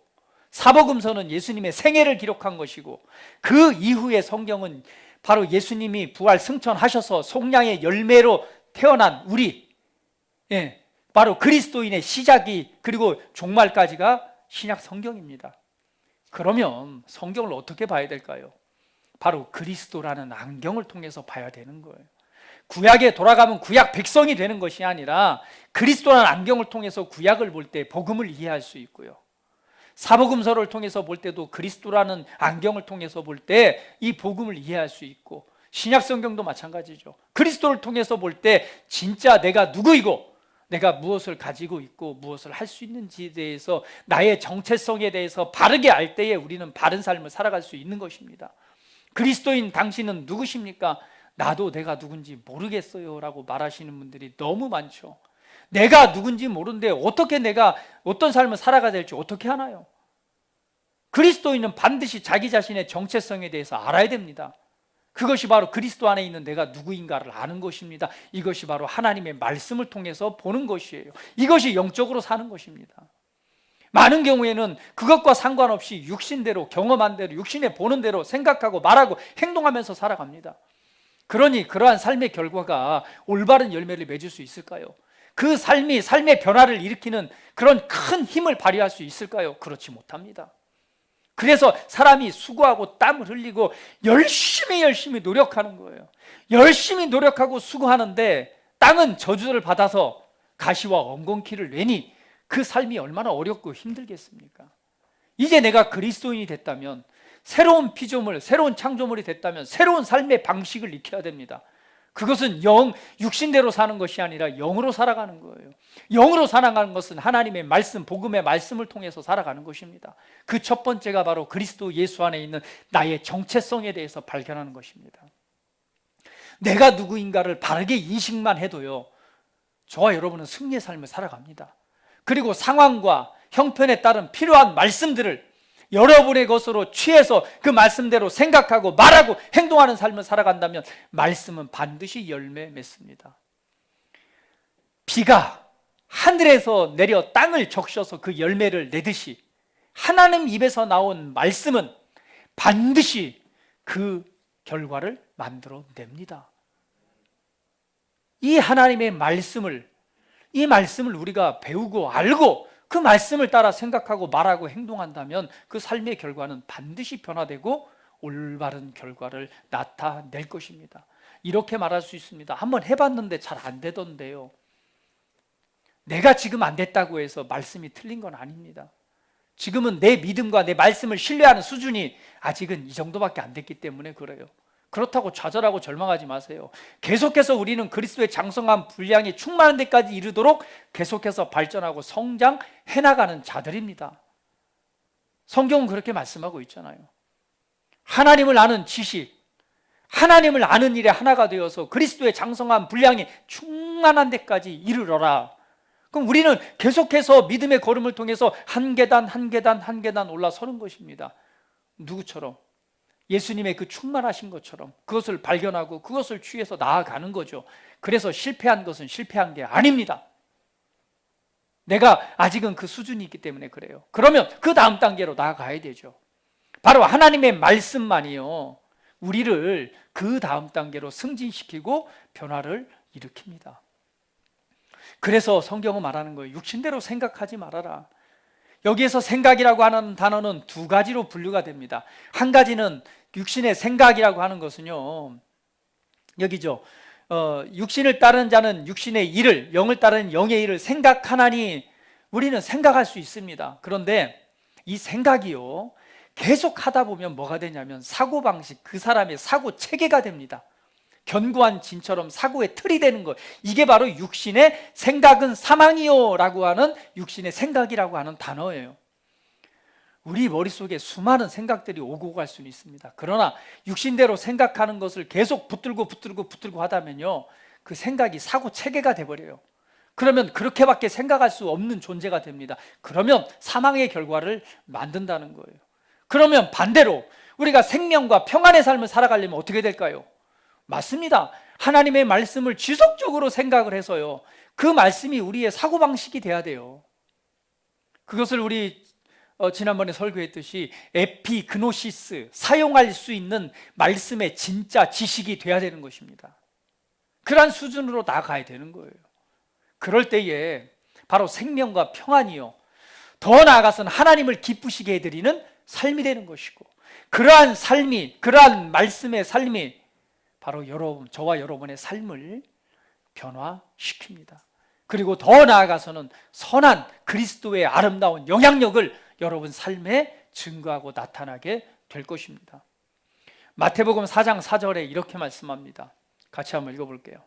사복음서는 예수님의 생애를 기록한 것이고, 그 이후의 성경은 바로 예수님이 부활 승천하셔서 속량의 열매로 태어난 우리, 바로 그리스도인의 시작이 그리고 종말까지가 신약 성경입니다. 그러면 성경을 어떻게 봐야 될까요? 바로 그리스도라는 안경을 통해서 봐야 되는 거예요. 구약에 돌아가면 구약 백성이 되는 것이 아니라 그리스도라는 안경을 통해서 구약을 볼 때 복음을 이해할 수 있고요, 사복음서를 통해서 볼 때도 그리스도라는 안경을 통해서 볼 때 이 복음을 이해할 수 있고, 신약 성경도 마찬가지죠. 그리스도를 통해서 볼 때 진짜 내가 누구이고 내가 무엇을 가지고 있고 무엇을 할 수 있는지에 대해서, 나의 정체성에 대해서 바르게 알 때에 우리는 바른 삶을 살아갈 수 있는 것입니다. 그리스도인 당신은 누구십니까? 나도 내가 누군지 모르겠어요 라고 말하시는 분들이 너무 많죠. 내가 누군지 모르는데 어떻게 내가 어떤 삶을 살아가야 될지 어떻게 하나요? 그리스도인은 반드시 자기 자신의 정체성에 대해서 알아야 됩니다. 그것이 바로 그리스도 안에 있는 내가 누구인가를 아는 것입니다. 이것이 바로 하나님의 말씀을 통해서 보는 것이에요. 이것이 영적으로 사는 것입니다. 많은 경우에는 그것과 상관없이 육신대로, 경험한 대로, 육신에 보는 대로 생각하고 말하고 행동하면서 살아갑니다. 그러니 그러한 삶의 결과가 올바른 열매를 맺을 수 있을까요? 그 삶이 삶의 변화를 일으키는 그런 큰 힘을 발휘할 수 있을까요? 그렇지 못합니다. 그래서 사람이 수고하고 땀을 흘리고 열심히 노력하는 거예요. 열심히 노력하고 수고하는데 땅은 저주를 받아서 가시와 엉겅퀴를 내니 그 삶이 얼마나 어렵고 힘들겠습니까? 이제 내가 그리스도인이 됐다면, 새로운 피조물, 새로운 창조물이 됐다면 새로운 삶의 방식을 익혀야 됩니다. 그것은 육신대로 사는 것이 아니라 영으로 살아가는 거예요. 영으로 살아가는 것은 하나님의 말씀, 복음의 말씀을 통해서 살아가는 것입니다. 그 첫 번째가 바로 그리스도 예수 안에 있는 나의 정체성에 대해서 발견하는 것입니다. 내가 누구인가를 바르게 인식만 해도요, 저와 여러분은 승리의 삶을 살아갑니다. 그리고 상황과 형편에 따른 필요한 말씀들을 여러분의 것으로 취해서 그 말씀대로 생각하고 말하고 행동하는 삶을 살아간다면 말씀은 반드시 열매 맺습니다. 비가 하늘에서 내려 땅을 적셔서 그 열매를 내듯이 하나님 입에서 나온 말씀은 반드시 그 결과를 만들어냅니다. 이 하나님의 말씀을, 이 말씀을 우리가 배우고 알고 그 말씀을 따라 생각하고 말하고 행동한다면 그 삶의 결과는 반드시 변화되고 올바른 결과를 나타낼 것입니다. 이렇게 말할 수 있습니다. 한번 해봤는데 잘 안 되던데요. 내가 지금 안 됐다고 해서 말씀이 틀린 건 아닙니다. 지금은 내 믿음과 내 말씀을 신뢰하는 수준이 아직은 이 정도밖에 안 됐기 때문에 그래요. 그렇다고 좌절하고 절망하지 마세요. 계속해서 우리는 그리스도의 장성한 분량이 충만한 데까지 이르도록 계속해서 발전하고 성장해 나가는 자들입니다. 성경은 그렇게 말씀하고 있잖아요. 하나님을 아는 지식, 하나님을 아는 일에 하나가 되어서 그리스도의 장성한 분량이 충만한 데까지 이르러라. 그럼 우리는 계속해서 믿음의 걸음을 통해서 한 계단 한 계단 한 계단 올라서는 것입니다. 누구처럼? 예수님의 그 충만하신 것처럼 그것을 발견하고 그것을 취해서 나아가는 거죠. 그래서 실패한 것은 실패한 게 아닙니다. 내가 아직은 그 수준이 있기 때문에 그래요. 그러면 그 다음 단계로 나아가야 되죠. 바로 하나님의 말씀만이요, 우리를 그 다음 단계로 승진시키고 변화를 일으킵니다. 그래서 성경은 말하는 거예요. 육신대로 생각하지 말아라. 여기에서 생각이라고 하는 단어는 두 가지로 분류가 됩니다. 한 가지는 육신의 생각이라고 하는 것은요, 여기죠. 육신을 따르는 자는 육신의 일을, 영을 따르는 영의 일을 생각하나니, 우리는 생각할 수 있습니다. 그런데 이 생각이요, 계속 하다 보면 뭐가 되냐면 사고방식, 그 사람의 사고 체계가 됩니다. 견고한 진처럼 사고의 틀이 되는 것, 이게 바로 육신의 생각은 사망이요 라고 하는 육신의 생각이라고 하는 단어예요. 우리 머릿속에 수많은 생각들이 오고 갈 수는 있습니다. 그러나 육신대로 생각하는 것을 계속 붙들고 하다면요, 그 생각이 사고 체계가 돼버려요. 그러면 그렇게밖에 생각할 수 없는 존재가 됩니다. 그러면 사망의 결과를 만든다는 거예요. 그러면 반대로 우리가 생명과 평안의 삶을 살아가려면 어떻게 될까요? 맞습니다. 하나님의 말씀을 지속적으로 생각을 해서요, 그 말씀이 우리의 사고방식이 돼야 돼요. 그것을 우리 지난번에 설교했듯이 에피그노시스, 사용할 수 있는 말씀의 진짜 지식이 돼야 되는 것입니다. 그러한 수준으로 나아가야 되는 거예요. 그럴 때에 바로 생명과 평안이요, 더 나아가서는 하나님을 기쁘시게 해드리는 삶이 되는 것이고, 그러한 삶이, 그러한 말씀의 삶이 바로 저와 여러분의 삶을 변화시킵니다. 그리고 더 나아가서는 선한 그리스도의 아름다운 영향력을 여러분 삶에 증거하고 나타나게 될 것입니다. 마태복음 4장 4절에 이렇게 말씀합니다. 같이 한번 읽어볼게요.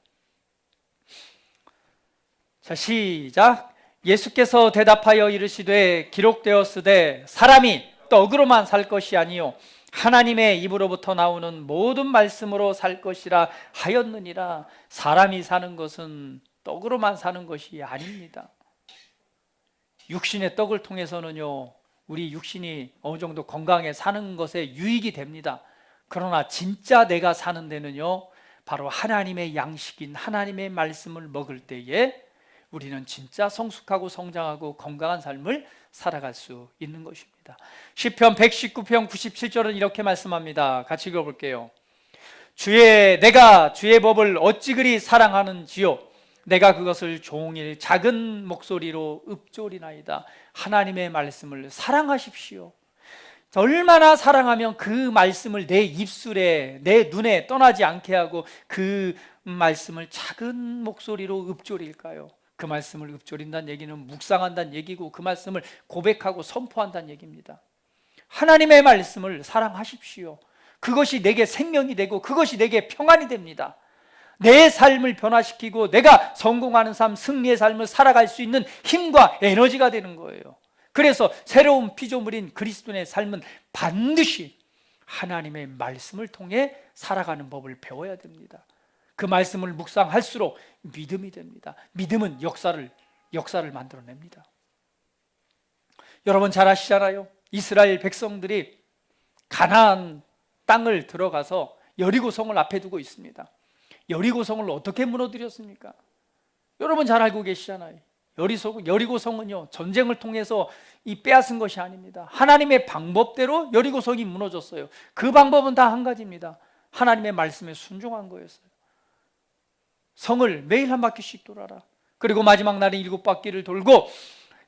자, 시작. 예수께서 대답하여 이르시되 기록되었으되 사람이 떡으로만 살 것이 아니요 하나님의 입으로부터 나오는 모든 말씀으로 살 것이라 하였느니라. 사람이 사는 것은 떡으로만 사는 것이 아닙니다. 육신의 떡을 통해서는요, 우리 육신이 어느 정도 건강하게 사는 것에 유익이 됩니다. 그러나 진짜 내가 사는 데는요, 바로 하나님의 양식인 하나님의 말씀을 먹을 때에 우리는 진짜 성숙하고 성장하고 건강한 삶을 살아갈 수 있는 것입니다. 시편 119편 97절은 이렇게 말씀합니다. 같이 읽어볼게요. 내가 주의 법을 어찌 그리 사랑하는지요, 내가 그것을 종일 작은 목소리로 읊조리나이다. 하나님의 말씀을 사랑하십시오. 얼마나 사랑하면 그 말씀을 내 입술에, 내 눈에 떠나지 않게 하고 그 말씀을 작은 목소리로 읊조릴까요? 그 말씀을 읊조린다는 얘기는 묵상한다는 얘기고, 그 말씀을 고백하고 선포한다는 얘기입니다. 하나님의 말씀을 사랑하십시오. 그것이 내게 생명이 되고 그것이 내게 평안이 됩니다. 내 삶을 변화시키고 내가 성공하는 삶, 승리의 삶을 살아갈 수 있는 힘과 에너지가 되는 거예요. 그래서 새로운 피조물인 그리스도인의 삶은 반드시 하나님의 말씀을 통해 살아가는 법을 배워야 됩니다. 그 말씀을 묵상할수록 믿음이 됩니다. 믿음은 역사를 만들어냅니다. 여러분 잘 아시잖아요. 이스라엘 백성들이 가나안 땅을 들어가서 여리고성을 앞에 두고 있습니다. 여리고성을 어떻게 무너뜨렸습니까? 여러분 잘 알고 계시잖아요. 여리고성은요, 전쟁을 통해서 빼앗은 것이 아닙니다. 하나님의 방법대로 여리고성이 무너졌어요. 그 방법은 다 한 가지입니다. 하나님의 말씀에 순종한 거였어요. 성을 매일 한 바퀴씩 돌아라. 그리고 마지막 날에 7바퀴를 돌고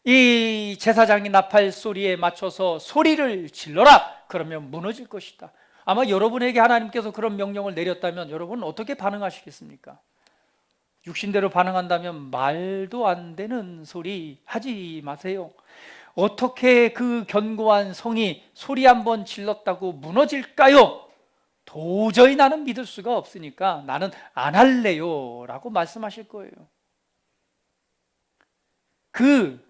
이 제사장이 나팔 소리에 맞춰서 소리를 질러라. 그러면 무너질 것이다. 아마 여러분에게 하나님께서 그런 명령을 내렸다면 여러분은 어떻게 반응하시겠습니까? 육신대로 반응한다면 말도 안 되는 소리 하지 마세요. 어떻게 그 견고한 성이 소리 한번 질렀다고 무너질까요? 도저히 나는 믿을 수가 없으니까 나는 안 할래요 라고 말씀하실 거예요. 그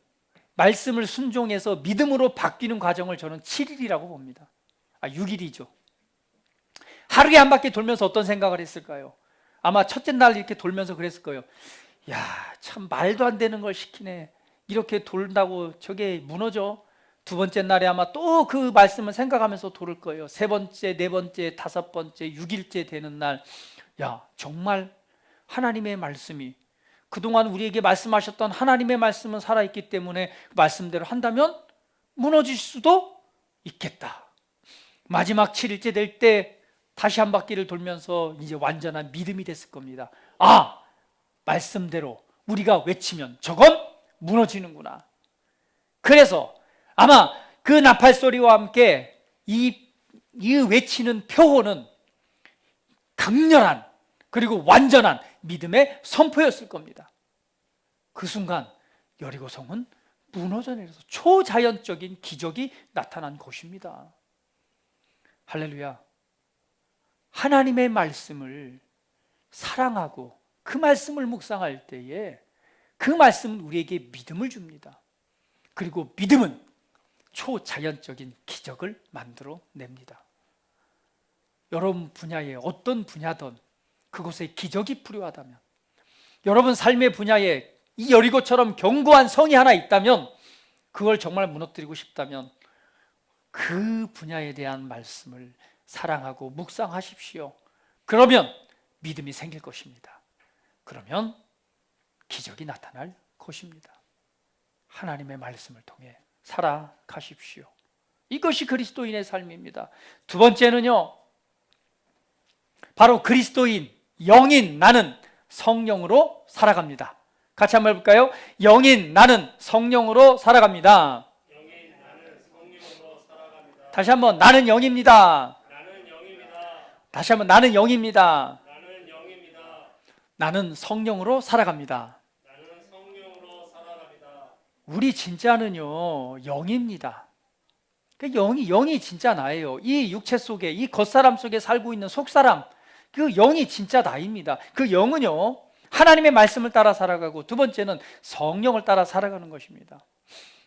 말씀을 순종해서 믿음으로 바뀌는 과정을 저는 7일이라고 봅니다. 6일이죠. 하루에 한 바퀴 돌면서 어떤 생각을 했을까요? 아마 첫째 날 이렇게 돌면서 그랬을 거예요. 야, 참 말도 안 되는 걸 시키네. 이렇게 돌다고 저게 무너져. 두 번째 날에 아마 또 그 말씀을 생각하면서 돌을 거예요. 세 번째, 네 번째, 다섯 번째, 6일째 되는 날, 야, 정말 하나님의 말씀이, 그동안 우리에게 말씀하셨던 하나님의 말씀은 살아있기 때문에 그 말씀대로 한다면 무너질 수도 있겠다. 마지막 7일째 될 때 다시 한 바퀴를 돌면서 이제 완전한 믿음이 됐을 겁니다. 아, 말씀대로 우리가 외치면 저건 무너지는구나. 그래서 아마 그 나팔 소리와 함께 이 외치는 표호는 강렬한 그리고 완전한 믿음의 선포였을 겁니다. 그 순간 여리고성은 무너져 내려서 초자연적인 기적이 나타난 것입니다. 할렐루야. 하나님의 말씀을 사랑하고 그 말씀을 묵상할 때에 그 말씀은 우리에게 믿음을 줍니다. 그리고 믿음은 초자연적인 기적을 만들어냅니다. 여러분 분야에 어떤 분야든 그곳에 기적이 필요하다면, 여러분 삶의 분야에 이 여리고처럼 견고한 성이 하나 있다면, 그걸 정말 무너뜨리고 싶다면 그 분야에 대한 말씀을 사랑하고 묵상하십시오. 그러면 믿음이 생길 것입니다. 그러면 기적이 나타날 것입니다. 하나님의 말씀을 통해 살아가십시오. 이것이 그리스도인의 삶입니다. 두 번째는요, 바로 그리스도인, 영인 나는 성령으로 살아갑니다. 같이 한번 해볼까요? 영인 나는 성령으로 살아갑니다. 영인 나는 성령으로 살아갑니다. 다시 한번 나는 영입니다. 나는 영입니다. 다시 한번 나는 영입니다. 나는 영입니다. 나는 성령으로 살아갑니다. 나는 성령으로 살아갑니다. 우리 진짜는요 영입니다. 그 영이 진짜 나예요. 이 육체 속에, 이 겉사람 속에 살고 있는 속사람, 그 영이 진짜 나입니다. 그 영은요 하나님의 말씀을 따라 살아가고, 두 번째는 성령을 따라 살아가는 것입니다.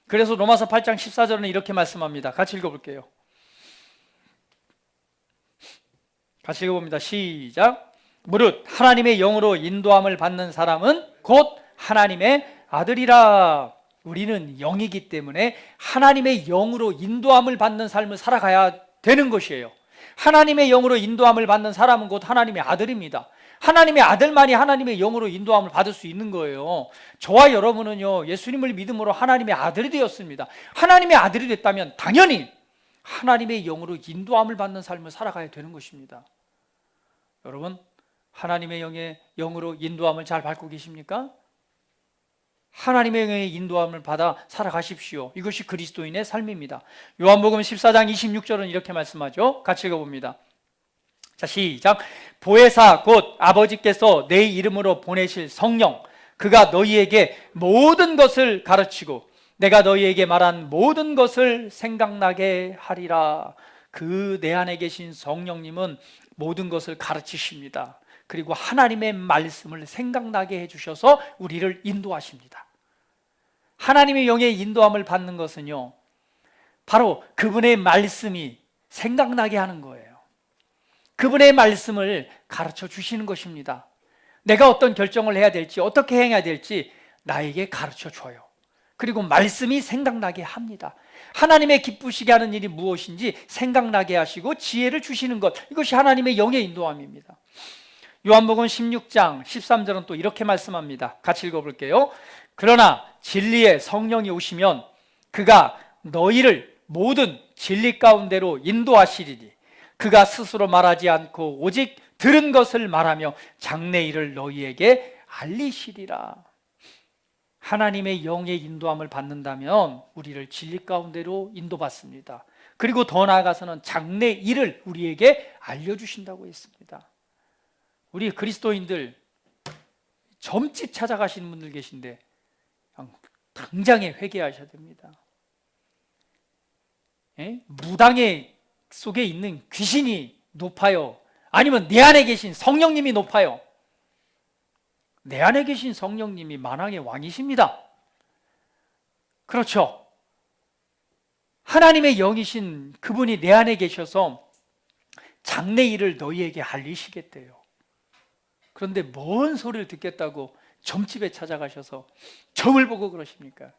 그래서 로마서 8장 14절은 이렇게 말씀합니다. 같이 읽어볼게요. 같이 읽어봅니다. 시작. 무릇 하나님의 영으로 인도함을 받는 사람은 곧 하나님의 아들이라. 우리는 영이기 때문에 하나님의 영으로 인도함을 받는 삶을 살아가야 되는 것이에요. 하나님의 영으로 인도함을 받는 사람은 곧 하나님의 아들입니다. 하나님의 아들만이 하나님의 영으로 인도함을 받을 수 있는 거예요. 저와 여러분은요 예수님을 믿음으로 하나님의 아들이 되었습니다. 하나님의 아들이 됐다면 당연히 하나님의 영으로 인도함을 받는 삶을 살아가야 되는 것입니다. 여러분, 하나님의 영으로 인도함을 잘 받고 계십니까? 하나님의 영의 인도함을 받아 살아가십시오. 이것이 그리스도인의 삶입니다. 요한복음 14장 26절은 이렇게 말씀하죠. 같이 읽어봅니다. 자, 시작. 보혜사 곧 아버지께서 내 이름으로 보내실 성령, 그가 너희에게 모든 것을 가르치고 내가 너희에게 말한 모든 것을 생각나게 하리라. 그 내 안에 계신 성령님은 모든 것을 가르치십니다. 그리고 하나님의 말씀을 생각나게 해주셔서 우리를 인도하십니다. 하나님의 영의 인도함을 받는 것은요 바로 그분의 말씀이 생각나게 하는 거예요. 그분의 말씀을 가르쳐 주시는 것입니다. 내가 어떤 결정을 해야 될지, 어떻게 행해야 될지 나에게 가르쳐 줘요. 그리고 말씀이 생각나게 합니다. 하나님의 기쁘시게 하는 일이 무엇인지 생각나게 하시고 지혜를 주시는 것, 이것이 하나님의 영의 인도함입니다. 요한복음 16장 13절은 또 이렇게 말씀합니다. 같이 읽어볼게요. 그러나 진리의 성령이 오시면 그가 너희를 모든 진리 가운데로 인도하시리니 그가 스스로 말하지 않고 오직 들은 것을 말하며 장래일을 너희에게 알리시리라. 하나님의 영의 인도함을 받는다면 우리를 진리 가운데로 인도받습니다. 그리고 더 나아가서는 장래일을 우리에게 알려주신다고 했습니다. 우리 그리스도인들 점집 찾아가시는 분들 계신데 당장에 회개하셔야 됩니다. 무당의 속에 있는 귀신이 높아요? 아니면 내 안에 계신 성령님이 높아요? 내 안에 계신 성령님이 만왕의 왕이십니다. 그렇죠? 하나님의 영이신 그분이 내 안에 계셔서 장래일을 너희에게 알리시겠대요. 그런데 뭔 소리를 듣겠다고 점집에 찾아가셔서 점을 보고 그러십니까?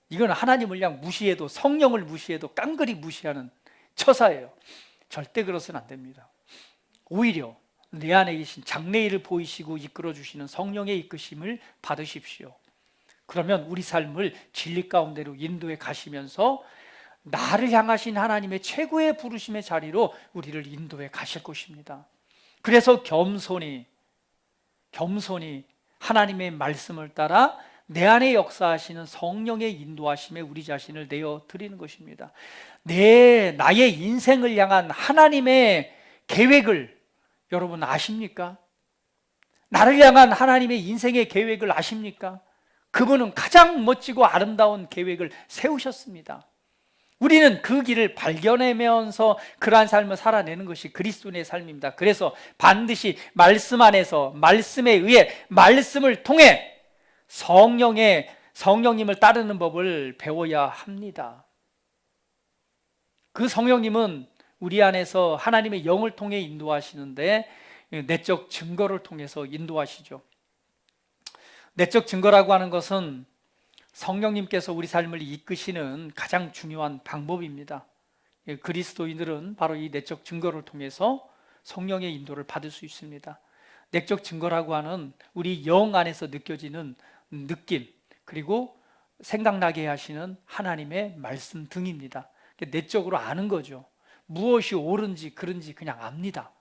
이건 하나님을 그냥 무시해도, 성령을 무시해도 깡그리 무시하는 처사예요. 절대 그러서는 안 됩니다. 오히려 내 안에 계신 장래일을 보이시고 이끌어 주시는 성령의 이끄심을 받으십시오. 그러면 우리 삶을 진리 가운데로 인도해 가시면서 나를 향하신 하나님의 최고의 부르심의 자리로 우리를 인도해 가실 것입니다. 그래서 겸손히 하나님의 말씀을 따라 내 안에 역사하시는 성령의 인도하심에 우리 자신을 내어 드리는 것입니다. 나의 인생을 향한 하나님의 계획을 여러분 아십니까? 나를 향한 하나님의 인생의 계획을 아십니까? 그분은 가장 멋지고 아름다운 계획을 세우셨습니다. 우리는 그 길을 발견하면서 그러한 삶을 살아내는 것이 그리스도인의 삶입니다. 그래서 반드시 말씀 안에서, 말씀에 의해, 말씀을 통해 성령님을 따르는 법을 배워야 합니다. 그 성령님은 우리 안에서 하나님의 영을 통해 인도하시는데 내적 증거를 통해서 인도하시죠. 내적 증거라고 하는 것은 성령님께서 우리 삶을 이끄시는 가장 중요한 방법입니다. 그리스도인들은 바로 이 내적 증거를 통해서 성령의 인도를 받을 수 있습니다. 내적 증거라고 하는 우리 영 안에서 느껴지는 느낌, 그리고 생각나게 하시는 하나님의 말씀 등입니다. 내적으로 아는 거죠. 무엇이 옳은지 그른지 그냥 압니다.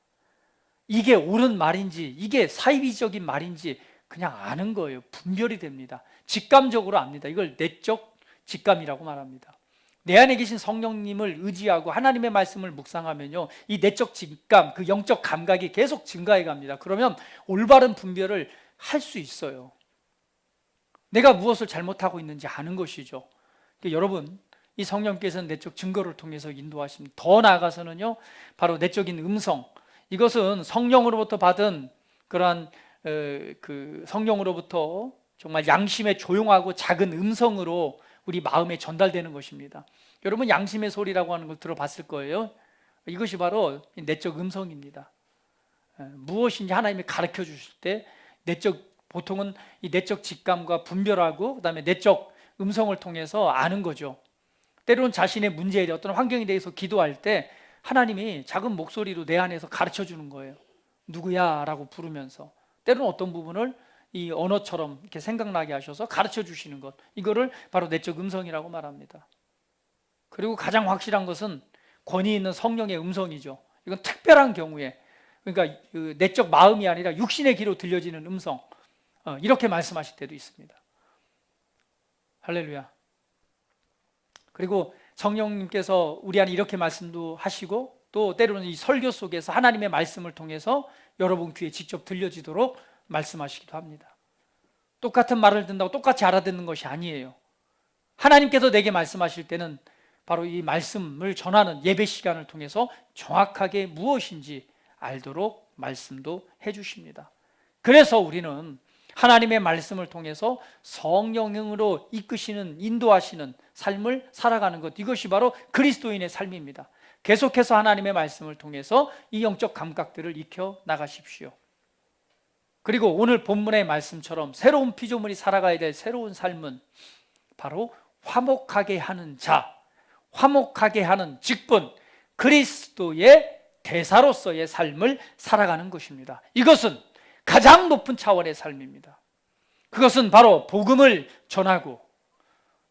이게 옳은 말인지 이게 사이비적인 말인지 그냥 아는 거예요. 분별이 됩니다. 직감적으로 압니다. 이걸 내적 직감이라고 말합니다. 내 안에 계신 성령님을 의지하고 하나님의 말씀을 묵상하면요, 이 내적 직감, 그 영적 감각이 계속 증가해 갑니다. 그러면 올바른 분별을 할 수 있어요. 내가 무엇을 잘못하고 있는지 아는 것이죠. 그러니까 여러분, 이 성령께서는 내적 증거를 통해서 인도하십니다. 더 나아가서는요, 바로 내적인 음성, 이것은 성령으로부터 받은 그러한 그 성령으로부터 정말 양심의 조용하고 작은 음성으로 우리 마음에 전달되는 것입니다. 여러분, 양심의 소리라고 하는 걸 들어봤을 거예요. 이것이 바로 내적 음성입니다. 무엇인지 하나님이 가르쳐 주실 때 보통은 이 내적 직감과 분별하고 그다음에 내적 음성을 통해서 아는 거죠. 때로는 자신의 문제에 어떤 환경에 대해서 기도할 때 하나님이 작은 목소리로 내 안에서 가르쳐 주는 거예요. 누구야? 라고 부르면서 때로는 어떤 부분을 이 언어처럼 이렇게 생각나게 하셔서 가르쳐 주시는 것, 이거를 바로 내적 음성이라고 말합니다. 그리고 가장 확실한 것은 권위 있는 성령의 음성이죠. 이건 특별한 경우에, 그러니까 그 내적 마음이 아니라 육신의 귀로 들려지는 음성, 이렇게 말씀하실 때도 있습니다. 할렐루야. 그리고 성령님께서 우리 안에 이렇게 말씀도 하시고, 또 때로는 이 설교 속에서 하나님의 말씀을 통해서 여러분 귀에 직접 들려지도록 말씀하시기도 합니다. 똑같은 말을 듣는다고 똑같이 알아듣는 것이 아니에요. 하나님께서 내게 말씀하실 때는 바로 이 말씀을 전하는 예배 시간을 통해서 정확하게 무엇인지 알도록 말씀도 해주십니다. 그래서 우리는 하나님의 말씀을 통해서 성령으로 이끄시는, 인도하시는 삶을 살아가는 것, 이것이 바로 그리스도인의 삶입니다. 계속해서 하나님의 말씀을 통해서 이 영적 감각들을 익혀 나가십시오. 그리고 오늘 본문의 말씀처럼 새로운 피조물이 살아가야 될 새로운 삶은 바로 화목하게 하는 자, 화목하게 하는 직분, 그리스도의 대사로서의 삶을 살아가는 것입니다. 이것은 가장 높은 차원의 삶입니다. 그것은 바로 복음을 전하고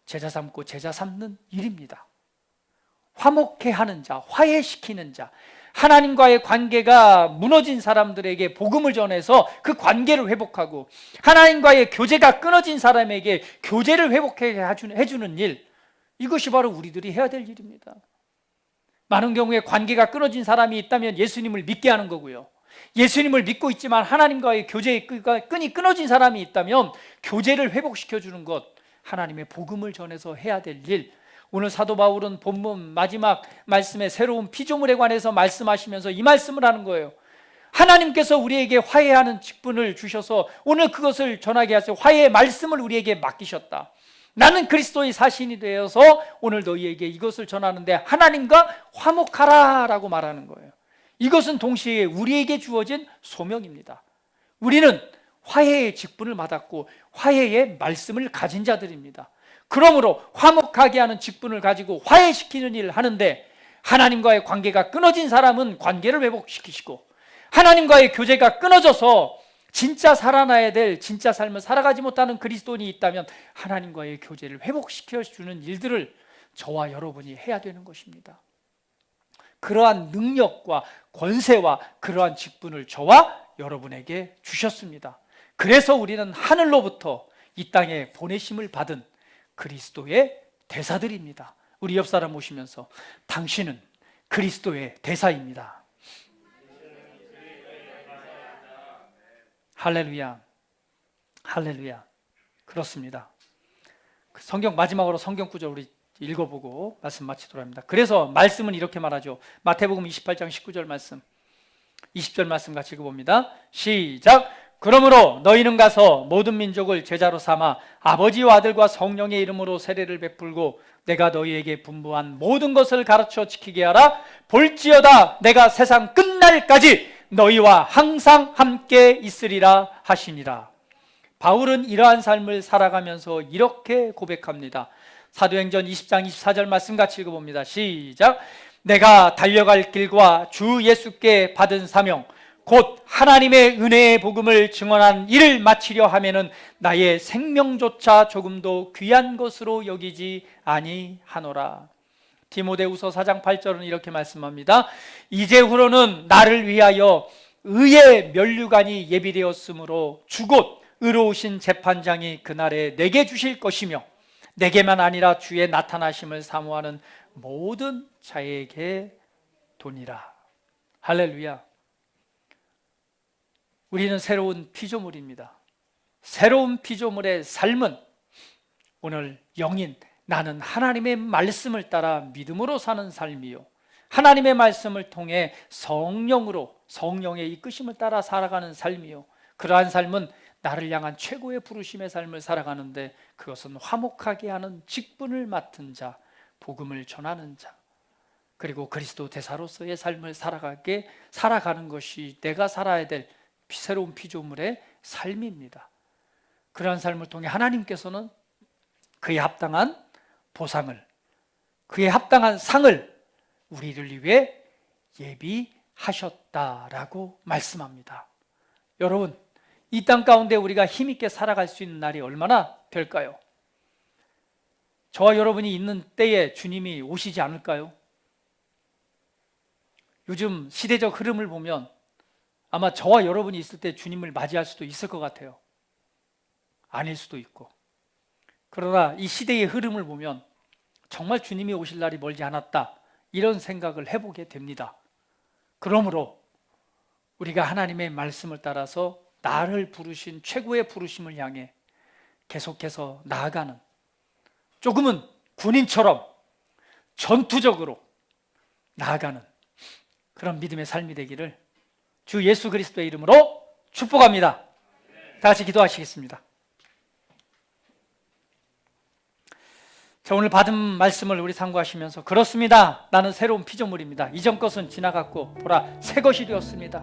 제자 삼고 제자 삼는 일입니다. 화목해 하는 자, 화해시키는 자, 하나님과의 관계가 무너진 사람들에게 복음을 전해서 그 관계를 회복하고, 하나님과의 교제가 끊어진 사람에게 교제를 회복하게 해주는 일, 이것이 바로 우리들이 해야 될 일입니다. 많은 경우에 관계가 끊어진 사람이 있다면 예수님을 믿게 하는 거고요, 예수님을 믿고 있지만 하나님과의 교제의 끈이 끊어진 사람이 있다면 교제를 회복시켜주는 것, 하나님의 복음을 전해서 해야 될 일. 오늘 사도 바울은 본문 마지막 말씀에 새로운 피조물에 관해서 말씀하시면서 이 말씀을 하는 거예요. 하나님께서 우리에게 화해하는 직분을 주셔서 오늘 그것을 전하게 하셔서 화해의 말씀을 우리에게 맡기셨다. 나는 그리스도의 사신이 되어서 오늘 너희에게 이것을 전하는데 하나님과 화목하라 라고 말하는 거예요. 이것은 동시에 우리에게 주어진 소명입니다. 우리는 화해의 직분을 받았고 화해의 말씀을 가진 자들입니다. 그러므로 화목하게 하는 직분을 가지고 화해시키는 일을 하는데, 하나님과의 관계가 끊어진 사람은 관계를 회복시키시고, 하나님과의 교제가 끊어져서 진짜 살아나야 될 진짜 삶을 살아가지 못하는 그리스도인이 있다면 하나님과의 교제를 회복시켜주는 일들을 저와 여러분이 해야 되는 것입니다. 그러한 능력과 권세와 그러한 직분을 저와 여러분에게 주셨습니다. 그래서 우리는 하늘로부터 이 땅에 보내심을 받은 그리스도의 대사들입니다. 우리 옆 사람 모시면서 당신은 그리스도의 대사입니다. 할렐루야, 할렐루야. 그렇습니다. 성경 마지막으로 성경 구절 우리 읽어보고 말씀 마치도록 합니다. 그래서 말씀은 이렇게 말하죠. 마태복음 28장 19절 말씀, 20절 말씀 같이 읽어봅니다. 시작. 그러므로 너희는 가서 모든 민족을 제자로 삼아 아버지와 아들과 성령의 이름으로 세례를 베풀고 내가 너희에게 분부한 모든 것을 가르쳐 지키게 하라. 볼지어다 내가 세상 끝날까지 너희와 항상 함께 있으리라 하시니라. 바울은 이러한 삶을 살아가면서 이렇게 고백합니다. 사도행전 20장 24절 말씀 같이 읽어봅니다. 시작. 내가 달려갈 길과 주 예수께 받은 사명 곧 하나님의 은혜의 복음을 증언한 일을 마치려 하면은 나의 생명조차 조금도 귀한 것으로 여기지 아니하노라. 디모데후서 4장 8절은 이렇게 말씀합니다. 이제후로는 나를 위하여 의의 면류관이 예비되었으므로 주곧 의로우신 재판장이 그날에 내게 주실 것이며 내게만 아니라 주의 나타나심을 사모하는 모든 자에게 도니라. 할렐루야. 우리는 새로운 피조물입니다. 새로운 피조물의 삶은 오늘 영인 나는 하나님의 말씀을 따라 믿음으로 사는 삶이요, 하나님의 말씀을 통해 성령의 이끄심을 따라 살아가는 삶이요, 그러한 삶은 나를 향한 최고의 부르심의 삶을 살아가는데 그것은 화목하게 하는 직분을 맡은 자, 복음을 전하는 자, 그리고 그리스도 대사로서의 삶을 살아가는 것이 내가 살아야 될 새로운 피조물의 삶입니다. 그러한 삶을 통해 하나님께서는 그에 합당한 보상을, 그에 합당한 상을 우리를 위해 예비하셨다라고 말씀합니다. 여러분, 이 땅 가운데 우리가 힘있게 살아갈 수 있는 날이 얼마나 될까요? 저와 여러분이 있는 때에 주님이 오시지 않을까요? 요즘 시대적 흐름을 보면 아마 저와 여러분이 있을 때 주님을 맞이할 수도 있을 것 같아요. 아닐 수도 있고. 그러나 이 시대의 흐름을 보면 정말 주님이 오실 날이 멀지 않았다, 이런 생각을 해보게 됩니다. 그러므로 우리가 하나님의 말씀을 따라서 나를 부르신 최고의 부르심을 향해 계속해서 나아가는, 조금은 군인처럼 전투적으로 나아가는 그런 믿음의 삶이 되기를 주 예수 그리스도의 이름으로 축복합니다. 다 같이 기도하시겠습니다. 자, 오늘 받은 말씀을 우리 상고하시면서, 그렇습니다. 나는 새로운 피조물입니다. 이전 것은 지나갔고 보라 새 것이 되었습니다.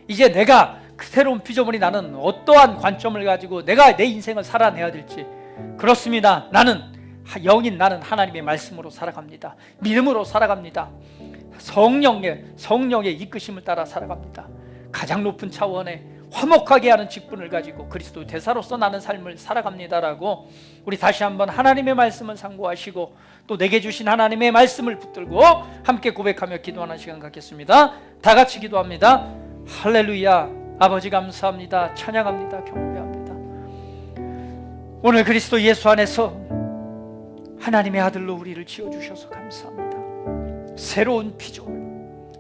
이제 내가 그 새로운 피조물이 나는 어떠한 관점을 가지고 내가 내 인생을 살아내야 될지, 그렇습니다. 나는 영인 나는 하나님의 말씀으로 살아갑니다. 믿음으로 살아갑니다. 성령의 이끄심을 따라 살아갑니다. 가장 높은 차원의 화목하게 하는 직분을 가지고 그리스도 대사로서 나는 삶을 살아갑니다라고 우리 다시 한번 하나님의 말씀을 상고하시고 또 내게 주신 하나님의 말씀을 붙들고 함께 고백하며 기도하는 시간 갖겠습니다. 다 같이 기도합니다. 할렐루야. 아버지 감사합니다. 찬양합니다. 경배합니다. 오늘 그리스도 예수 안에서 하나님의 아들로 우리를 지어주셔서 감사합니다. 새로운 피조물,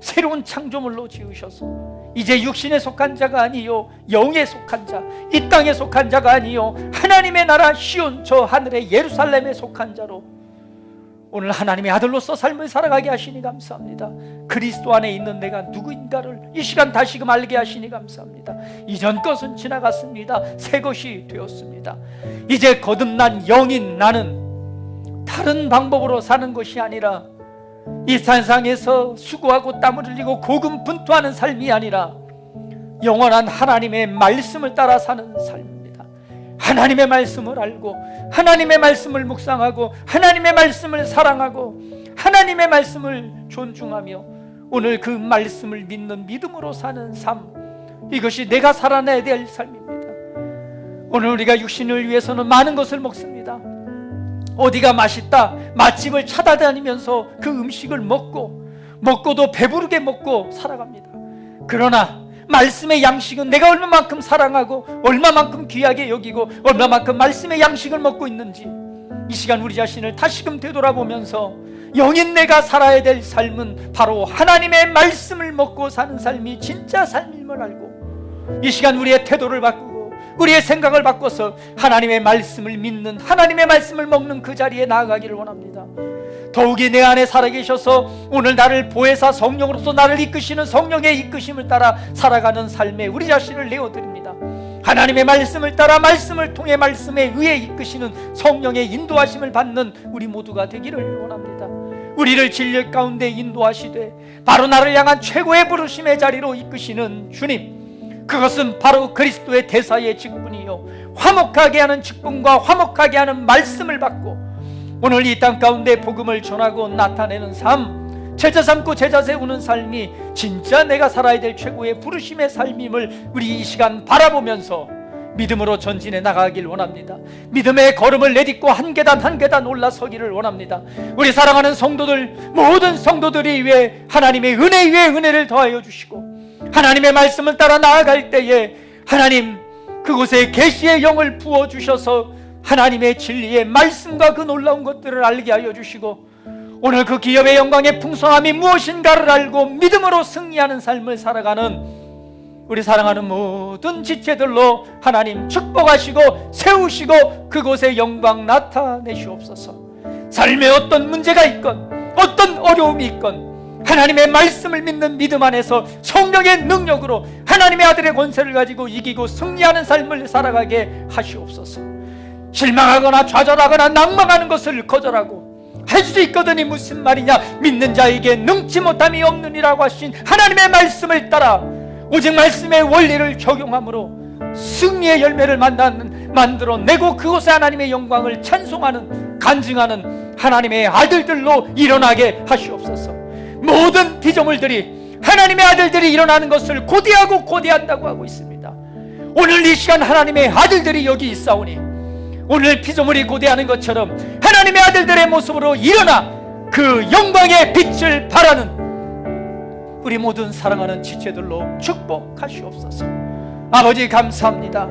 새로운 창조물로 지으셔서 이제 육신에 속한 자가 아니요 영에 속한 자, 이 땅에 속한 자가 아니요 하나님의 나라 시온 저 하늘의 예루살렘에 속한 자로 오늘 하나님의 아들로서 삶을 살아가게 하시니 감사합니다. 그리스도 안에 있는 내가 누구인가를 이 시간 다시금 알게 하시니 감사합니다. 이전 것은 지나갔습니다. 새 것이 되었습니다. 이제 거듭난 영인 나는 다른 방법으로 사는 것이 아니라 이 세상에서 수고하고 땀을 흘리고 고군분투하는 삶이 아니라 영원한 하나님의 말씀을 따라 사는 삶입니다. 하나님의 말씀을 알고 하나님의 말씀을 묵상하고 하나님의 말씀을 사랑하고 하나님의 말씀을 존중하며 오늘 그 말씀을 믿는 믿음으로 사는 삶, 이것이 내가 살아내야 될 삶입니다. 오늘 우리가 육신을 위해서는 많은 것을 먹습니다. 어디가 맛있다, 맛집을 찾아다니면서 그 음식을 먹고도 배부르게 먹고 살아갑니다. 그러나 말씀의 양식은 내가 얼마만큼 사랑하고 얼마만큼 귀하게 여기고 얼마만큼 말씀의 양식을 먹고 있는지 이 시간 우리 자신을 다시금 되돌아보면서 영인 내가 살아야 될 삶은 바로 하나님의 말씀을 먹고 사는 삶이 진짜 삶임을 알고 이 시간 우리의 태도를 바꾸고 우리의 생각을 바꿔서 하나님의 말씀을 믿는, 하나님의 말씀을 먹는 그 자리에 나아가기를 원합니다. 더욱이 내 안에 살아계셔서 오늘 나를 보혜사 성령으로서 나를 이끄시는 성령의 이끄심을 따라 살아가는 삶에 우리 자신을 내어드립니다. 하나님의 말씀을 따라 말씀을 통해 말씀에 의해 이끄시는 성령의 인도하심을 받는 우리 모두가 되기를 원합니다. 우리를 진리 가운데 인도하시되 바로 나를 향한 최고의 부르심의 자리로 이끄시는 주님, 그것은 바로 그리스도의 대사의 직분이요 화목하게 하는 직분과 화목하게 하는 말씀을 받고 오늘 이 땅 가운데 복음을 전하고 나타내는 삶, 제자 삼고 제자 세우는 삶이 진짜 내가 살아야 될 최고의 부르심의 삶임을 우리 이 시간 바라보면서 믿음으로 전진해 나가길 원합니다. 믿음의 걸음을 내딛고 한 계단 한 계단 올라서기를 원합니다. 우리 사랑하는 성도들, 모든 성도들이 위해 하나님의 은혜 위에 은혜를 더하여 주시고 하나님의 말씀을 따라 나아갈 때에 하나님 그곳에 계시의 영을 부어주셔서 하나님의 진리의 말씀과 그 놀라운 것들을 알게 하여 주시고 오늘 그 기업의 영광의 풍성함이 무엇인가를 알고 믿음으로 승리하는 삶을 살아가는 우리 사랑하는 모든 지체들로 하나님 축복하시고 세우시고 그곳에 영광 나타내시옵소서. 삶에 어떤 문제가 있건 어떤 어려움이 있건 하나님의 말씀을 믿는 믿음 안에서 성령의 능력으로 하나님의 아들의 권세를 가지고 이기고 승리하는 삶을 살아가게 하시옵소서. 실망하거나 좌절하거나 낭망하는 것을 거절하고 할 수 있거든이 무슨 말이냐, 믿는 자에게 능치 못함이 없느니라고 하신 하나님의 말씀을 따라 오직 말씀의 원리를 적용함으로 승리의 열매를 만들어내고 그곳에 하나님의 영광을 찬송하는 간증하는 하나님의 아들들로 일어나게 하시옵소서. 모든 피조물들이 하나님의 아들들이 일어나는 것을 고대하고 고대한다고 하고 있습니다. 오늘 이 시간 하나님의 아들들이 여기 있사오니 오늘 피조물이 고대하는 것처럼 하나님의 아들들의 모습으로 일어나 그 영광의 빛을 발하는 우리 모든 사랑하는 지체들로 축복하시옵소서. 아버지 감사합니다.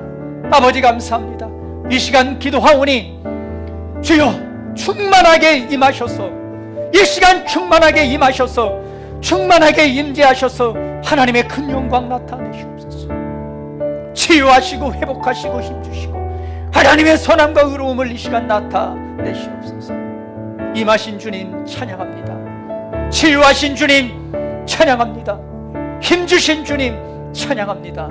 아버지 감사합니다. 이 시간 기도하오니 주여 충만하게 임하셔서 이 시간 충만하게 임하셔서 충만하게 임재하셔서 하나님의 큰 영광 나타내시옵소서. 치유하시고 회복하시고 힘주시고 하나님의 선함과 의로움을 이 시간 나타내시옵소서. 임하신 주님 찬양합니다. 치유하신 주님 찬양합니다. 힘주신 주님 찬양합니다.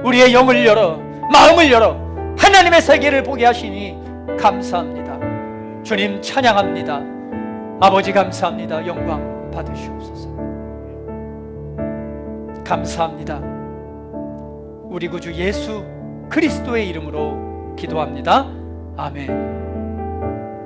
우리의 영을 열어 마음을 열어 하나님의 세계를 보게 하시니 감사합니다. 주님 찬양합니다. 아버지 감사합니다. 영광 받으시옵소서. 감사합니다. 우리 구주 예수 그리스도의 이름으로 기도합니다. 아멘.